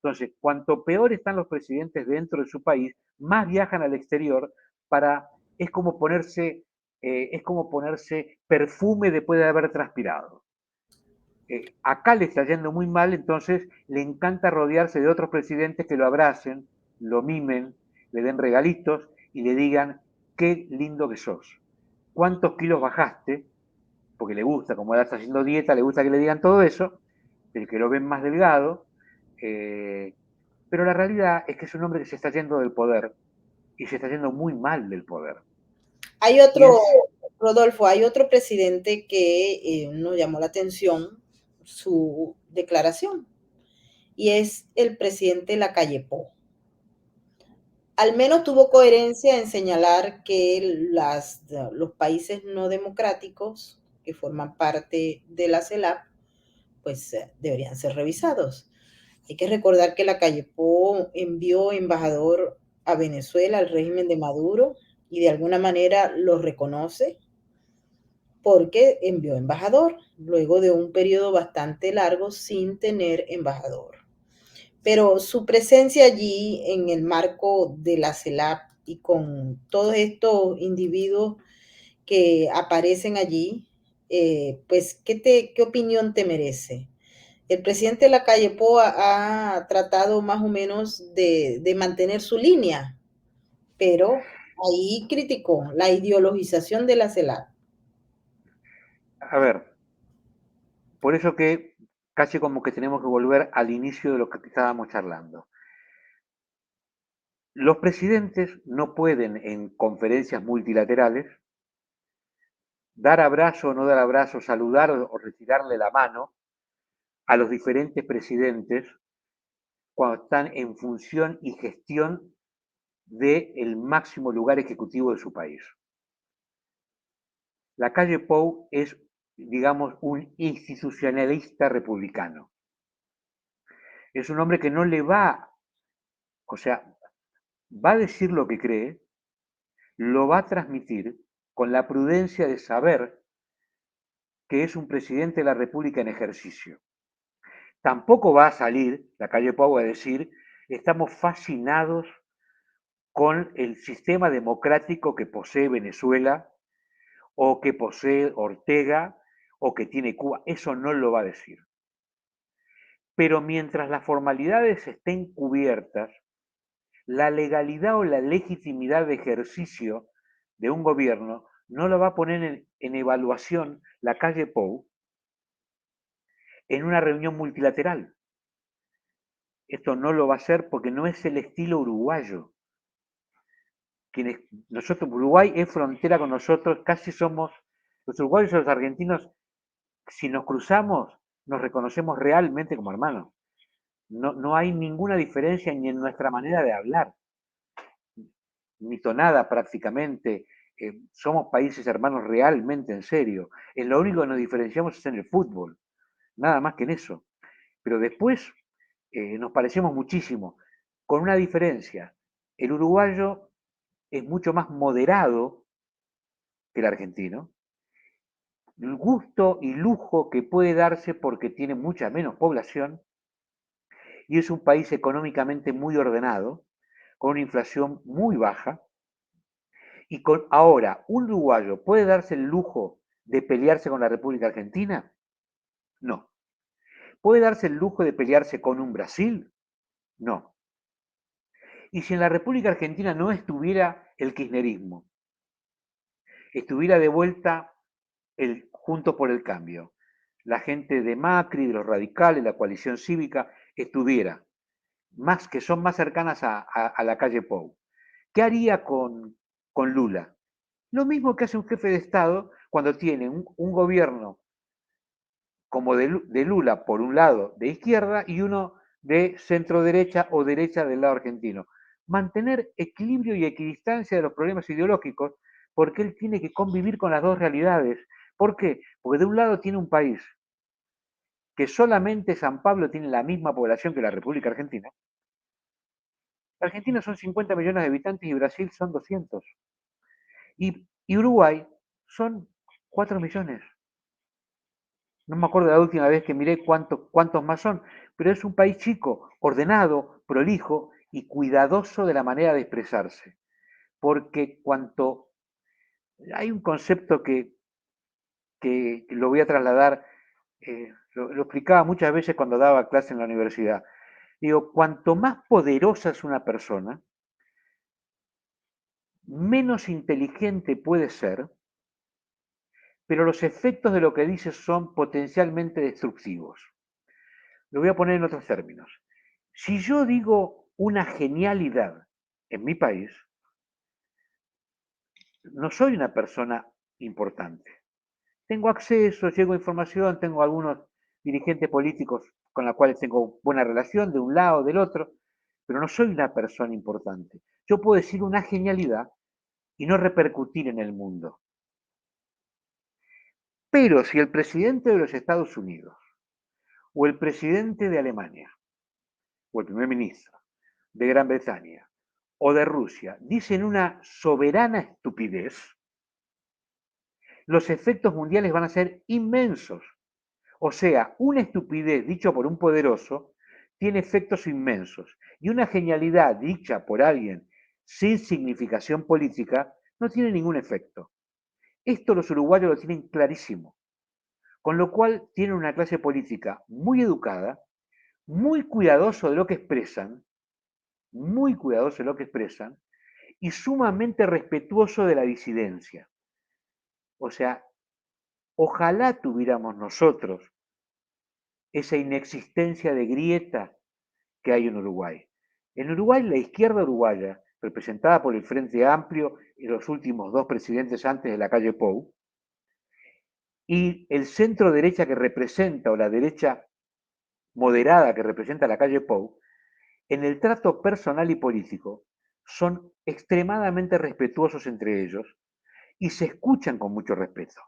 Entonces, cuanto peor están los presidentes dentro de su país, más viajan al exterior para, es como ponerse perfume después de haber transpirado. Acá le está yendo muy mal, entonces le encanta rodearse de otros presidentes que lo abracen, lo mimen, le den regalitos y le digan, qué lindo que sos, cuántos kilos bajaste, porque le gusta, como él está haciendo dieta, le gusta que le digan todo eso, el que lo ven más delgado, pero la realidad es que es un hombre que se está yendo del poder y se está yendo muy mal del poder. Hay otro, Rodolfo, hay otro presidente que nos llamó la atención, su declaración, y es el presidente Lacalle Pou. Al menos tuvo coherencia en señalar que los países no democráticos que forman parte de la CELAC pues deberían ser revisados. Hay que recordar que Lacalle Pou envió embajador a Venezuela, al régimen de Maduro, y de alguna manera lo reconoce porque envió embajador, luego de un periodo bastante largo sin tener embajador. Pero su presencia allí en el marco de la CELAP y con todos estos individuos que aparecen allí, pues, ¿qué opinión te merece? El presidente Lacalle Pou ha tratado más o menos de mantener su línea, pero ahí criticó la ideologización de la CELAC. A ver, por eso que casi como que tenemos que volver al inicio de lo que estábamos charlando. Los presidentes no pueden en conferencias multilaterales dar abrazo o no dar abrazo, saludar o retirarle la mano a los diferentes presidentes cuando están en función y gestión del máximo lugar ejecutivo de su país. Lacalle Pou es, digamos, un institucionalista republicano. Es un hombre que no le va, o sea, va a decir lo que cree, lo va a transmitir con la prudencia de saber que es un presidente de la República en ejercicio. Tampoco va a salir Lacalle Pou a decir, estamos fascinados con el sistema democrático que posee Venezuela o que posee Ortega o que tiene Cuba. Eso no lo va a decir. Pero mientras las formalidades estén cubiertas, la legalidad o la legitimidad de ejercicio de un gobierno no lo va a poner en evaluación Lacalle Pou en una reunión multilateral. Esto no lo va a hacer porque no es el estilo uruguayo. Nosotros, Uruguay es frontera con nosotros, casi somos, los uruguayos y los argentinos, si nos cruzamos, nos reconocemos realmente como hermanos. No hay ninguna diferencia ni en nuestra manera de hablar, ni tonada prácticamente. Somos países hermanos realmente en serio. En lo único que nos diferenciamos es en el fútbol, nada más que en eso. Pero después nos parecemos muchísimo, con una diferencia. El uruguayo es mucho más moderado que el argentino. El gusto y lujo que puede darse porque tiene mucha menos población y es un país económicamente muy ordenado, con una inflación muy baja. Y ahora, ¿un uruguayo puede darse el lujo de pelearse con la República Argentina? No. ¿Puede darse el lujo de pelearse con un Brasil? No. Y si en la República Argentina no estuviera el kirchnerismo, estuviera de vuelta el Juntos por el Cambio, la gente de Macri, de los radicales, la coalición cívica, estuviera, más que son más cercanas a Lacalle Pou. ¿Qué haría con Lula? Lo mismo que hace un jefe de Estado cuando tiene un gobierno como de Lula, por un lado, de izquierda, y uno de centro derecha o derecha del lado argentino. Mantener equilibrio y equidistancia de los problemas ideológicos, porque él tiene que convivir con las dos realidades. ¿Por qué? Porque de un lado tiene un país que solamente San Pablo tiene la misma población que la República Argentina. Argentina son 50 millones de habitantes y Brasil son 200. Y Uruguay son 4 millones. No me acuerdo la última vez que miré cuántos más son, pero es un país chico, ordenado, prolijo y cuidadoso de la manera de expresarse. Porque cuanto hay un concepto que lo voy a trasladar, lo explicaba muchas veces cuando daba clase en la universidad. Digo, cuanto más poderosa es una persona, menos inteligente puede ser, pero los efectos de lo que dice son potencialmente destructivos. Lo voy a poner en otros términos. Si yo digo una genialidad en mi país, no soy una persona importante. Tengo acceso, llego a información, tengo algunos dirigentes políticos con los cuales tengo buena relación, de un lado, del otro, pero no soy una persona importante. Yo puedo decir una genialidad y no repercutir en el mundo. Pero si el presidente de los Estados Unidos, o el presidente de Alemania, o el primer ministro de Gran Bretaña, o de Rusia, dicen una soberana estupidez, los efectos mundiales van a ser inmensos. O sea, una estupidez dicha por un poderoso tiene efectos inmensos. Y una genialidad dicha por alguien sin significación política no tiene ningún efecto. Esto los uruguayos lo tienen clarísimo. Con lo cual tienen una clase política muy educada, muy cuidadoso de lo que expresan, muy cuidadoso de lo que expresan, y sumamente respetuoso de la disidencia. O sea, ojalá tuviéramos nosotros esa inexistencia de grieta que hay en Uruguay. En Uruguay, la izquierda uruguaya, representada por el Frente Amplio y los últimos dos presidentes antes de la calle Pou, y el centro derecha que representa, o la derecha moderada que representa la calle Pou, en el trato personal y político, son extremadamente respetuosos entre ellos y se escuchan con mucho respeto,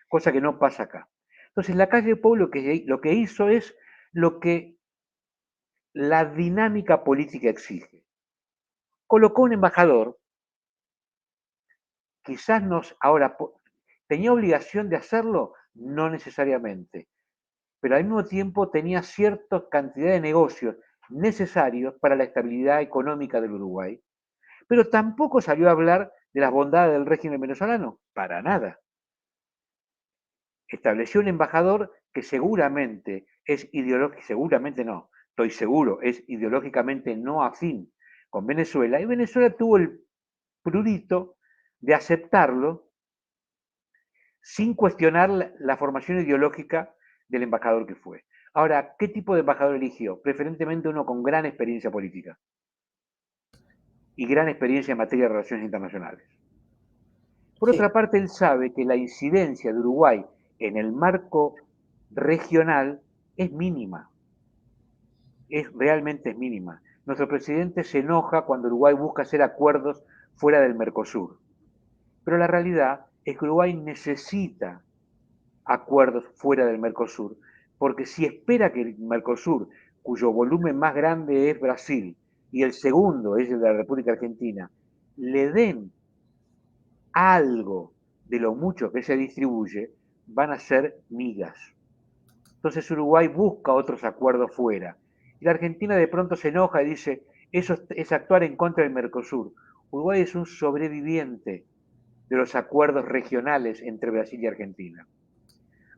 cosa que no pasa acá. Entonces, la calle Pou lo que hizo es lo que la dinámica política exige. Colocó un embajador, quizás ahora, ¿tenía obligación de hacerlo? No necesariamente, pero al mismo tiempo tenía cierta cantidad de negocios necesarios para la estabilidad económica del Uruguay, pero tampoco salió a hablar de las bondades del régimen venezolano, para nada. Estableció un embajador que seguramente es ideológico, seguramente no, estoy seguro, es ideológicamente no afín con Venezuela, y Venezuela tuvo el prurito de aceptarlo sin cuestionar la formación ideológica del embajador que fue. Ahora, ¿qué tipo de embajador eligió? Preferentemente uno con gran experiencia política y gran experiencia en materia de relaciones internacionales. Por Sí. otra parte, él sabe que la incidencia de Uruguay en el marco regional es mínima, realmente es mínima. Nuestro presidente se enoja cuando Uruguay busca hacer acuerdos fuera del Mercosur, pero la realidad es que Uruguay necesita acuerdos fuera del Mercosur, porque si espera que el Mercosur, cuyo volumen más grande es Brasil y el segundo es el de la República Argentina, le den algo de lo mucho que se distribuye, van a ser migas. Entonces Uruguay busca otros acuerdos fuera. Y la Argentina de pronto se enoja y dice, eso es actuar en contra del Mercosur. Uruguay es un sobreviviente de los acuerdos regionales entre Brasil y Argentina.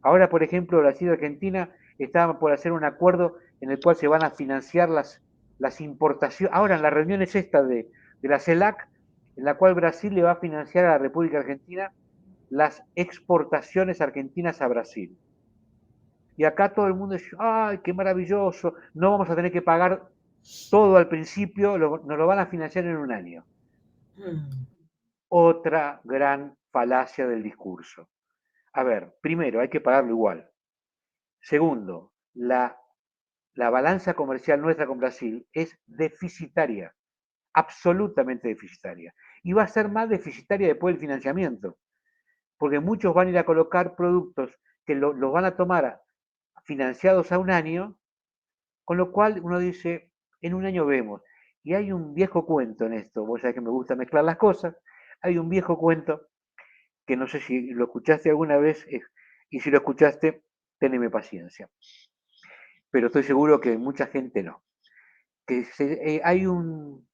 Ahora, por ejemplo, Brasil y Argentina estaban por hacer un acuerdo en el cual se van a financiar las importaciones. Ahora, en las reuniones esta de la CELAC, en la cual Brasil le va a financiar a la República Argentina las exportaciones argentinas a Brasil. Y acá todo el mundo dice, ¡ay, qué maravilloso! No vamos a tener que pagar todo al principio, nos lo van a financiar en un año. Otra gran falacia del discurso. A ver, primero, hay que pagarlo igual. Segundo, la balanza comercial nuestra con Brasil es deficitaria, absolutamente deficitaria. Y va a ser más deficitaria después del financiamiento, porque muchos van a ir a colocar productos que los van a tomar financiados a un año, con lo cual uno dice, en un año vemos. Y hay un viejo cuento en esto, vos sabés que me gusta mezclar las cosas, hay un viejo cuento que no sé si lo escuchaste alguna vez, y si lo escuchaste, teneme paciencia. Pero estoy seguro que mucha gente no. Que hay un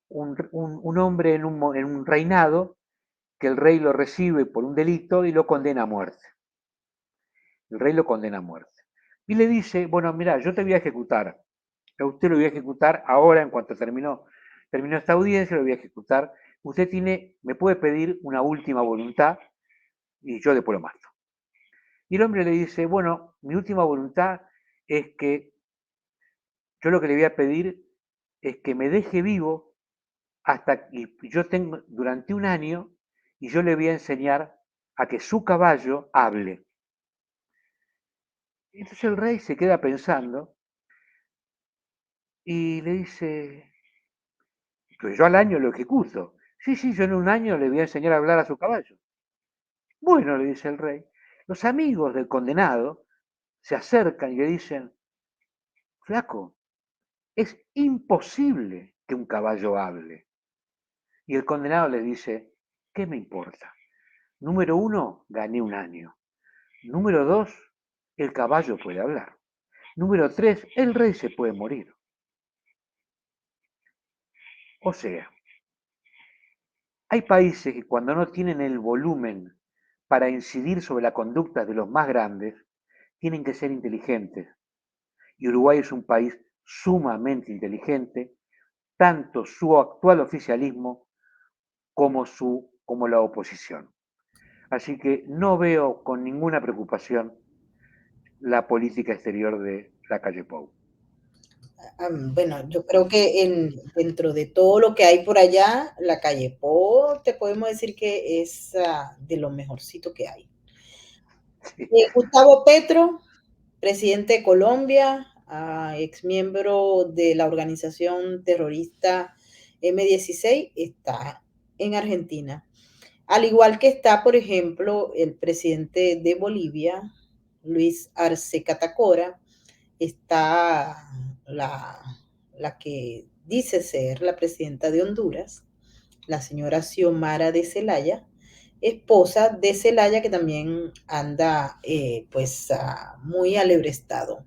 hombre en un reinado que el rey lo recibe por un delito y lo condena a muerte. El rey lo condena a muerte. Y le dice, bueno, mira, yo te voy a ejecutar. A usted lo voy a ejecutar ahora, en cuanto terminó esta audiencia, lo voy a ejecutar. Usted me puede pedir una última voluntad y yo después lo mato. Y el hombre le dice, bueno, mi última voluntad es que yo lo que le voy a pedir es que me deje vivo hasta que yo tengo durante un año y yo le voy a enseñar a que su caballo hable. Entonces el rey se queda pensando y le dice, pero yo al año lo ejecuto. Sí, sí, yo en un año le voy a enseñar a hablar a su caballo. Bueno, le dice el rey, los amigos del condenado se acercan y le dicen, flaco, es imposible que un caballo hable. Y el condenado le dice, ¿qué me importa? Número uno, gané un año. Número dos, el caballo puede hablar. Número tres, el rey se puede morir. O sea, hay países que cuando no tienen el volumen para incidir sobre la conducta de los más grandes, tienen que ser inteligentes. Y Uruguay es un país sumamente inteligente, tanto su actual oficialismo como la oposición. Así que no veo con ninguna preocupación la política exterior de la calle Pou. Bueno, yo creo que dentro de todo lo que hay por allá, la calle Po, te podemos decir que es de lo mejorcito que hay. Sí, Gustavo Petro, presidente de Colombia, ex miembro de la organización terrorista M16, está en Argentina. Al igual que está, por ejemplo, el presidente de Bolivia, Luis Arce Catacora, está la, la que dice ser la presidenta de Honduras, la señora Xiomara de Celaya, esposa de Celaya, que también anda pues muy alebrestado.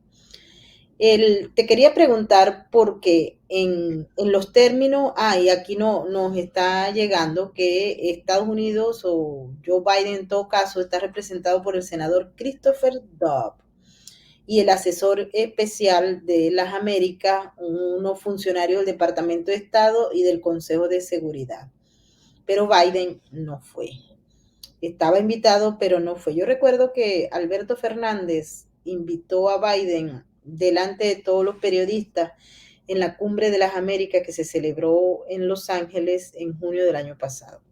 Te quería preguntar porque en los términos, y aquí no, nos está llegando que Estados Unidos o Joe Biden en todo caso está representado por el senador Christopher Dobb y el asesor especial de las Américas, unos funcionarios del Departamento de Estado y del Consejo de Seguridad. Pero Biden no fue. Estaba invitado, pero no fue. Yo recuerdo que Alberto Fernández invitó a Biden delante de todos los periodistas en la Cumbre de las Américas que se celebró en Los Ángeles en junio del año pasado.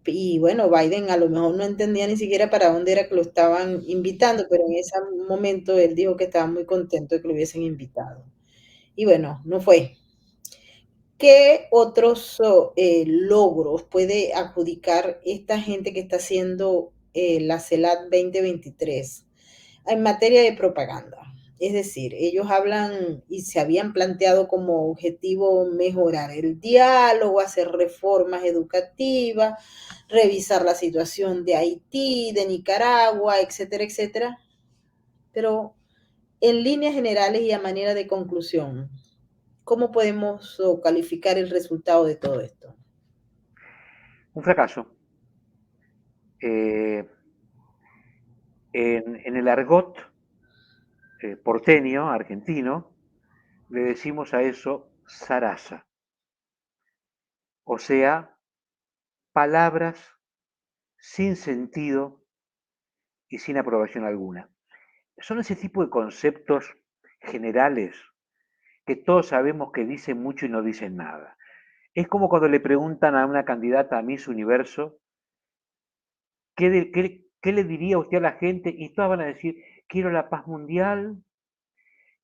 Y bueno, Biden a lo mejor no entendía ni siquiera para dónde era que lo estaban invitando, pero en ese momento él dijo que estaba muy contento de que lo hubiesen invitado. Y bueno, no fue. ¿Qué otros logros puede adjudicar esta gente que está haciendo la CELAT 2023 en materia de propaganda? Es decir, ellos hablan y se habían planteado como objetivo mejorar el diálogo, hacer reformas educativas, revisar la situación de Haití, de Nicaragua, etcétera, etcétera. Pero en líneas generales y a manera de conclusión, ¿cómo podemos calificar el resultado de todo esto? un fracaso. Eh, en el argot porteño, argentino, le decimos a eso zaraza, o sea, palabras sin sentido y sin aprobación alguna. Son ese tipo de conceptos generales que todos sabemos que dicen mucho y no dicen nada. Es como cuando le preguntan a una candidata a Miss Universo, ¿qué le diría usted a la gente? Y todas van a decir, quiero la paz mundial,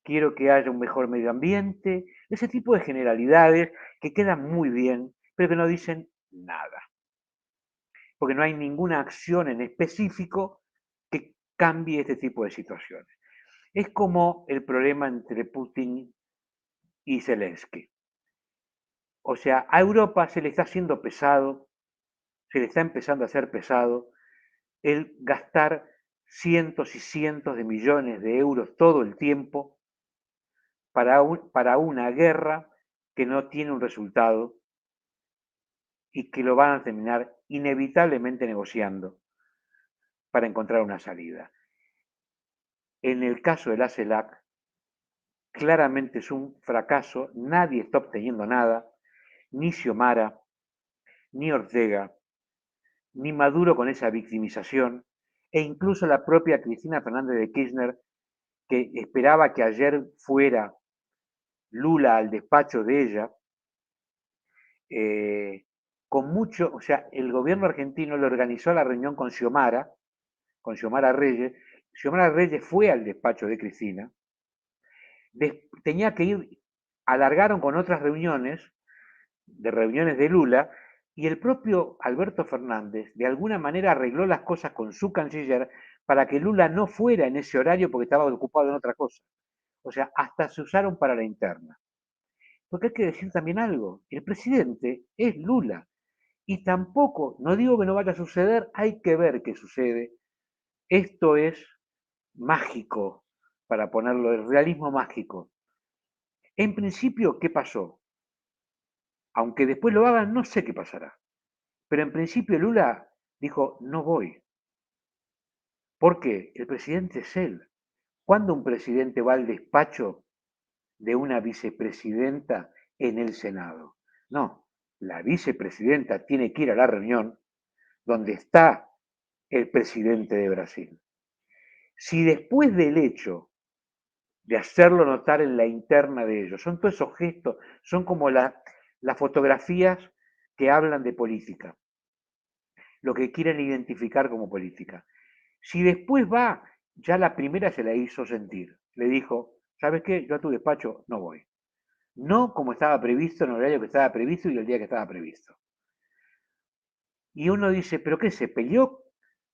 quiero que haya un mejor medio ambiente, ese tipo de generalidades que quedan muy bien, pero que no dicen nada, porque no hay ninguna acción en específico que cambie este tipo de situaciones. Es como el problema entre Putin y Zelensky. O sea, a Europa se le está haciendo pesado, se le está empezando a hacer pesado el gastar cientos y cientos de millones de euros todo el tiempo para una guerra que no tiene un resultado y que lo van a terminar inevitablemente negociando para encontrar una salida. En el caso de la CELAC, claramente es un fracaso, nadie está obteniendo nada, ni Xiomara, ni Ortega, ni Maduro con esa victimización, e incluso la propia Cristina Fernández de Kirchner, que esperaba que ayer fuera Lula al despacho de ella, con mucho, o sea, el gobierno argentino le organizó la reunión con Xiomara Reyes. Xiomara Reyes fue al despacho de Cristina, tenía que ir, alargaron con otras reuniones de Lula, y el propio Alberto Fernández de alguna manera arregló las cosas con su canciller para que Lula no fuera en ese horario porque estaba ocupado en otra cosa. O sea, hasta se usaron para la interna. Porque hay que decir también algo, el presidente es Lula, y tampoco, no digo que no vaya a suceder, hay que ver qué sucede. Esto es mágico, para ponerlo, el realismo mágico. En principio, ¿qué pasó? Aunque después lo hagan, no sé qué pasará. Pero en principio Lula dijo, no voy. ¿Por qué? El presidente es él. ¿Cuándo un presidente va al despacho de una vicepresidenta en el Senado? No, la vicepresidenta tiene que ir a la reunión donde está el presidente de Brasil. Si después del hecho de hacerlo notar en la interna de ellos, son todos esos gestos, son como las fotografías que hablan de política, lo que quieren identificar como política. Si después va, ya la primera se la hizo sentir, le dijo, ¿sabes qué? Yo a tu despacho no voy. No como estaba previsto, en el horario que estaba previsto y el día que estaba previsto. Y uno dice, ¿pero qué? ¿Se peleó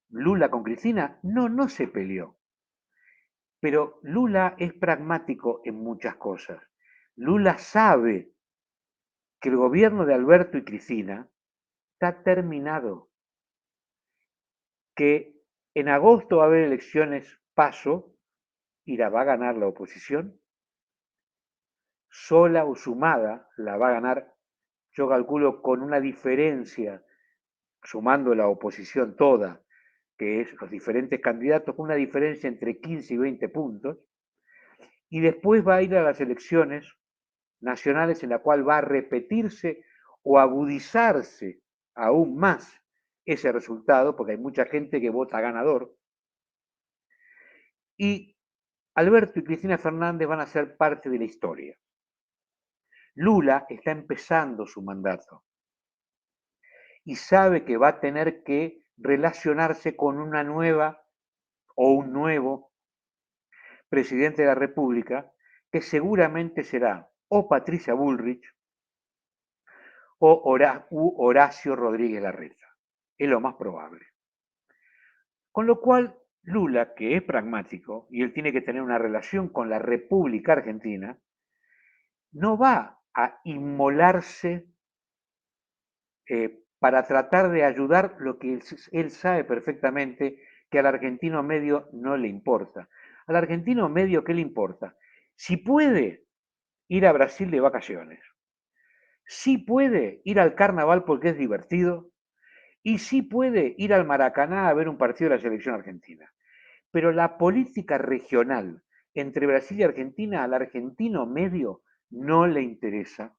Lula con Cristina? No, no se peleó. Pero Lula es pragmático en muchas cosas. Lula sabe que el gobierno de Alberto y Cristina está terminado, que en agosto va a haber elecciones paso y la va a ganar la oposición, sola o sumada la va a ganar, yo calculo con una diferencia, sumando la oposición toda, que es los diferentes candidatos, con una diferencia entre 15 y 20 puntos, y después va a ir a las elecciones nacionales en la cual va a repetirse o agudizarse aún más ese resultado, porque hay mucha gente que vota ganador, y Alberto y Cristina Fernández van a ser parte de la historia. Lula está empezando su mandato y sabe que va a tener que relacionarse con una nueva o un nuevo presidente de la República, que seguramente será o Patricia Bullrich o Horacio Rodríguez Larreta. Es lo más probable. Con lo cual, Lula, que es pragmático y él tiene que tener una relación con la República Argentina, no va a inmolarse para tratar de ayudar lo que él sabe perfectamente que al argentino medio no le importa. Al argentino medio, ¿qué le importa? Si puede ir a Brasil de vacaciones, si puede ir al carnaval porque es divertido, y si puede ir al Maracaná a ver un partido de la selección argentina. Pero la política regional entre Brasil y Argentina al argentino medio no le interesa,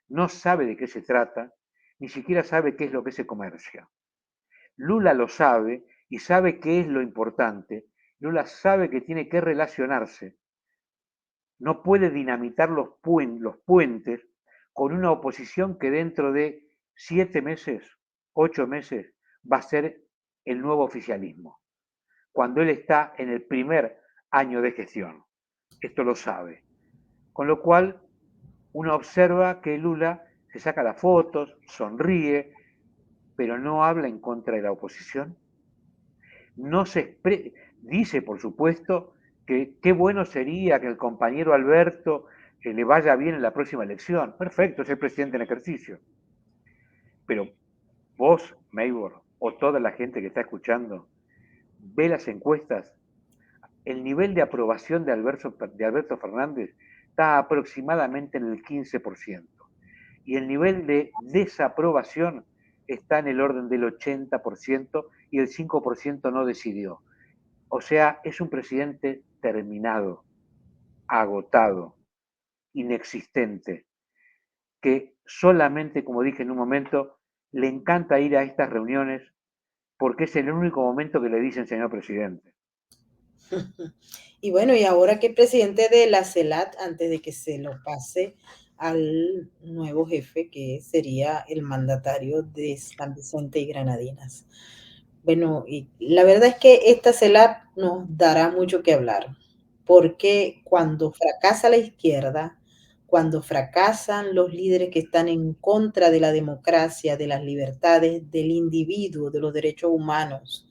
no sabe de qué se trata, ni siquiera sabe qué es lo que se comercia. Lula lo sabe y sabe qué es lo importante. Lula sabe que tiene que relacionarse. No puede dinamitar los puentes con una oposición que dentro de 7 meses, 8 meses, va a ser el nuevo oficialismo, cuando él está en el primer año de gestión. Esto lo sabe. Con lo cual, uno observa que Lula se saca las fotos, sonríe, pero no habla en contra de la oposición. No se dice, por supuesto, que qué bueno sería que el compañero Alberto le vaya bien en la próxima elección. Perfecto, es el presidente en ejercicio. Pero vos, Maybor, o toda la gente que está escuchando, ve las encuestas, el nivel de aprobación de Alberto Fernández está aproximadamente en el 15%. Y el nivel de desaprobación está en el orden del 80% y el 5% no decidió. O sea, es un presidente terminado, agotado, inexistente, que solamente, como dije en un momento, le encanta ir a estas reuniones porque es el único momento que le dicen señor presidente. Y bueno, y ahora que presidente de la CELAT, antes de que se lo pase al nuevo jefe, que sería el mandatario de San Vicente y Granadinas. Bueno, y la verdad es que esta CELAP nos dará mucho que hablar, porque cuando fracasa la izquierda, cuando fracasan los líderes que están en contra de la democracia, de las libertades del individuo, de los derechos humanos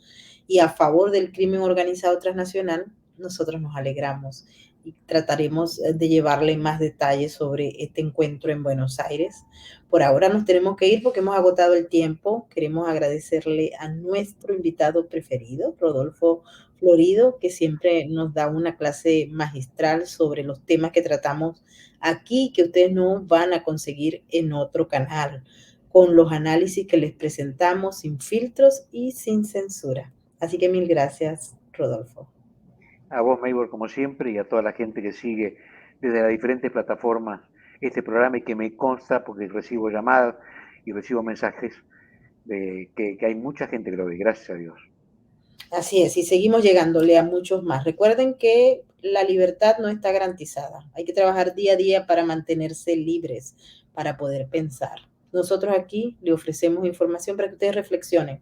y a favor del crimen organizado transnacional, nosotros nos alegramos y trataremos de llevarle más detalles sobre este encuentro en Buenos Aires. Por ahora nos tenemos que ir porque hemos agotado el tiempo. Queremos agradecerle a nuestro invitado preferido, Rodolfo Florido, que siempre nos da una clase magistral sobre los temas que tratamos aquí, que ustedes no van a conseguir en otro canal, con los análisis que les presentamos sin filtros y sin censura. Así que mil gracias, Rodolfo. A vos, Maybor, como siempre, y a toda la gente que sigue desde las diferentes plataformas este programa y que me consta porque recibo llamadas y recibo mensajes de que hay mucha gente que lo ve, gracias a Dios. Así es, y seguimos llegándole a muchos más. Recuerden que la libertad no está garantizada. Hay que trabajar día a día para mantenerse libres, para poder pensar. Nosotros aquí le ofrecemos información para que ustedes reflexionen.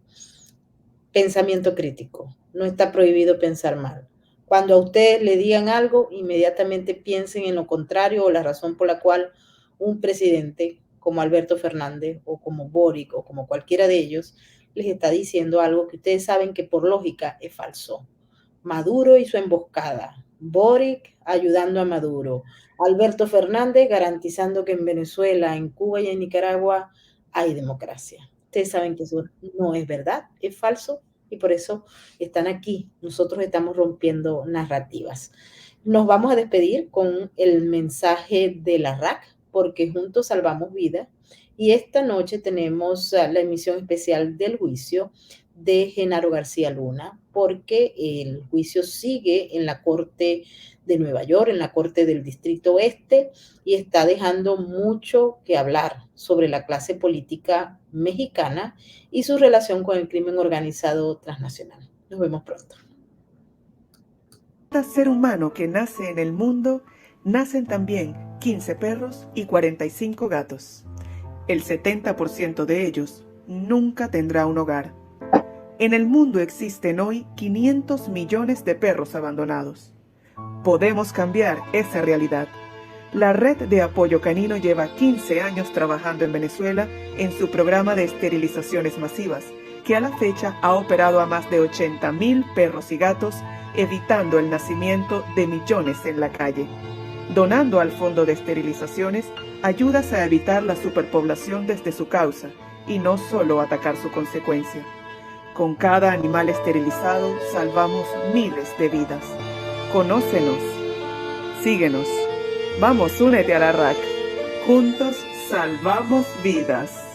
Pensamiento crítico. No está prohibido pensar mal. Cuando a ustedes le digan algo, inmediatamente piensen en lo contrario o la razón por la cual un presidente como Alberto Fernández o como Boric o como cualquiera de ellos les está diciendo algo que ustedes saben que por lógica es falso. Maduro y su emboscada. Boric ayudando a Maduro. Alberto Fernández garantizando que en Venezuela, en Cuba y en Nicaragua hay democracia. Ustedes saben que eso no es verdad, es falso y por eso están aquí. Nosotros estamos rompiendo narrativas. Nos vamos a despedir con el mensaje de la RAC, porque juntos salvamos vidas. Y esta noche tenemos la emisión especial del juicio de Genaro García Luna, porque el juicio sigue en la Corte de Nueva York, en la Corte del Distrito Oeste, y está dejando mucho que hablar sobre la clase política mexicana y su relación con el crimen organizado transnacional. Nos vemos pronto. Cada ser humano que nace en el mundo, nacen también 15 perros y 45 gatos. El 70% de ellos nunca tendrá un hogar. En el mundo existen hoy 500 millones de perros abandonados. Podemos cambiar esa realidad. La Red de Apoyo Canino lleva 15 años trabajando en Venezuela en su programa de esterilizaciones masivas, que a la fecha ha operado a más de 80,000 perros y gatos, evitando el nacimiento de millones en la calle. Donando al Fondo de Esterilizaciones, ayudas a evitar la superpoblación desde su causa y no solo atacar su consecuencia. Con cada animal esterilizado salvamos miles de vidas. Conócenos. Síguenos. Vamos, únete a la RAC. Juntos salvamos vidas.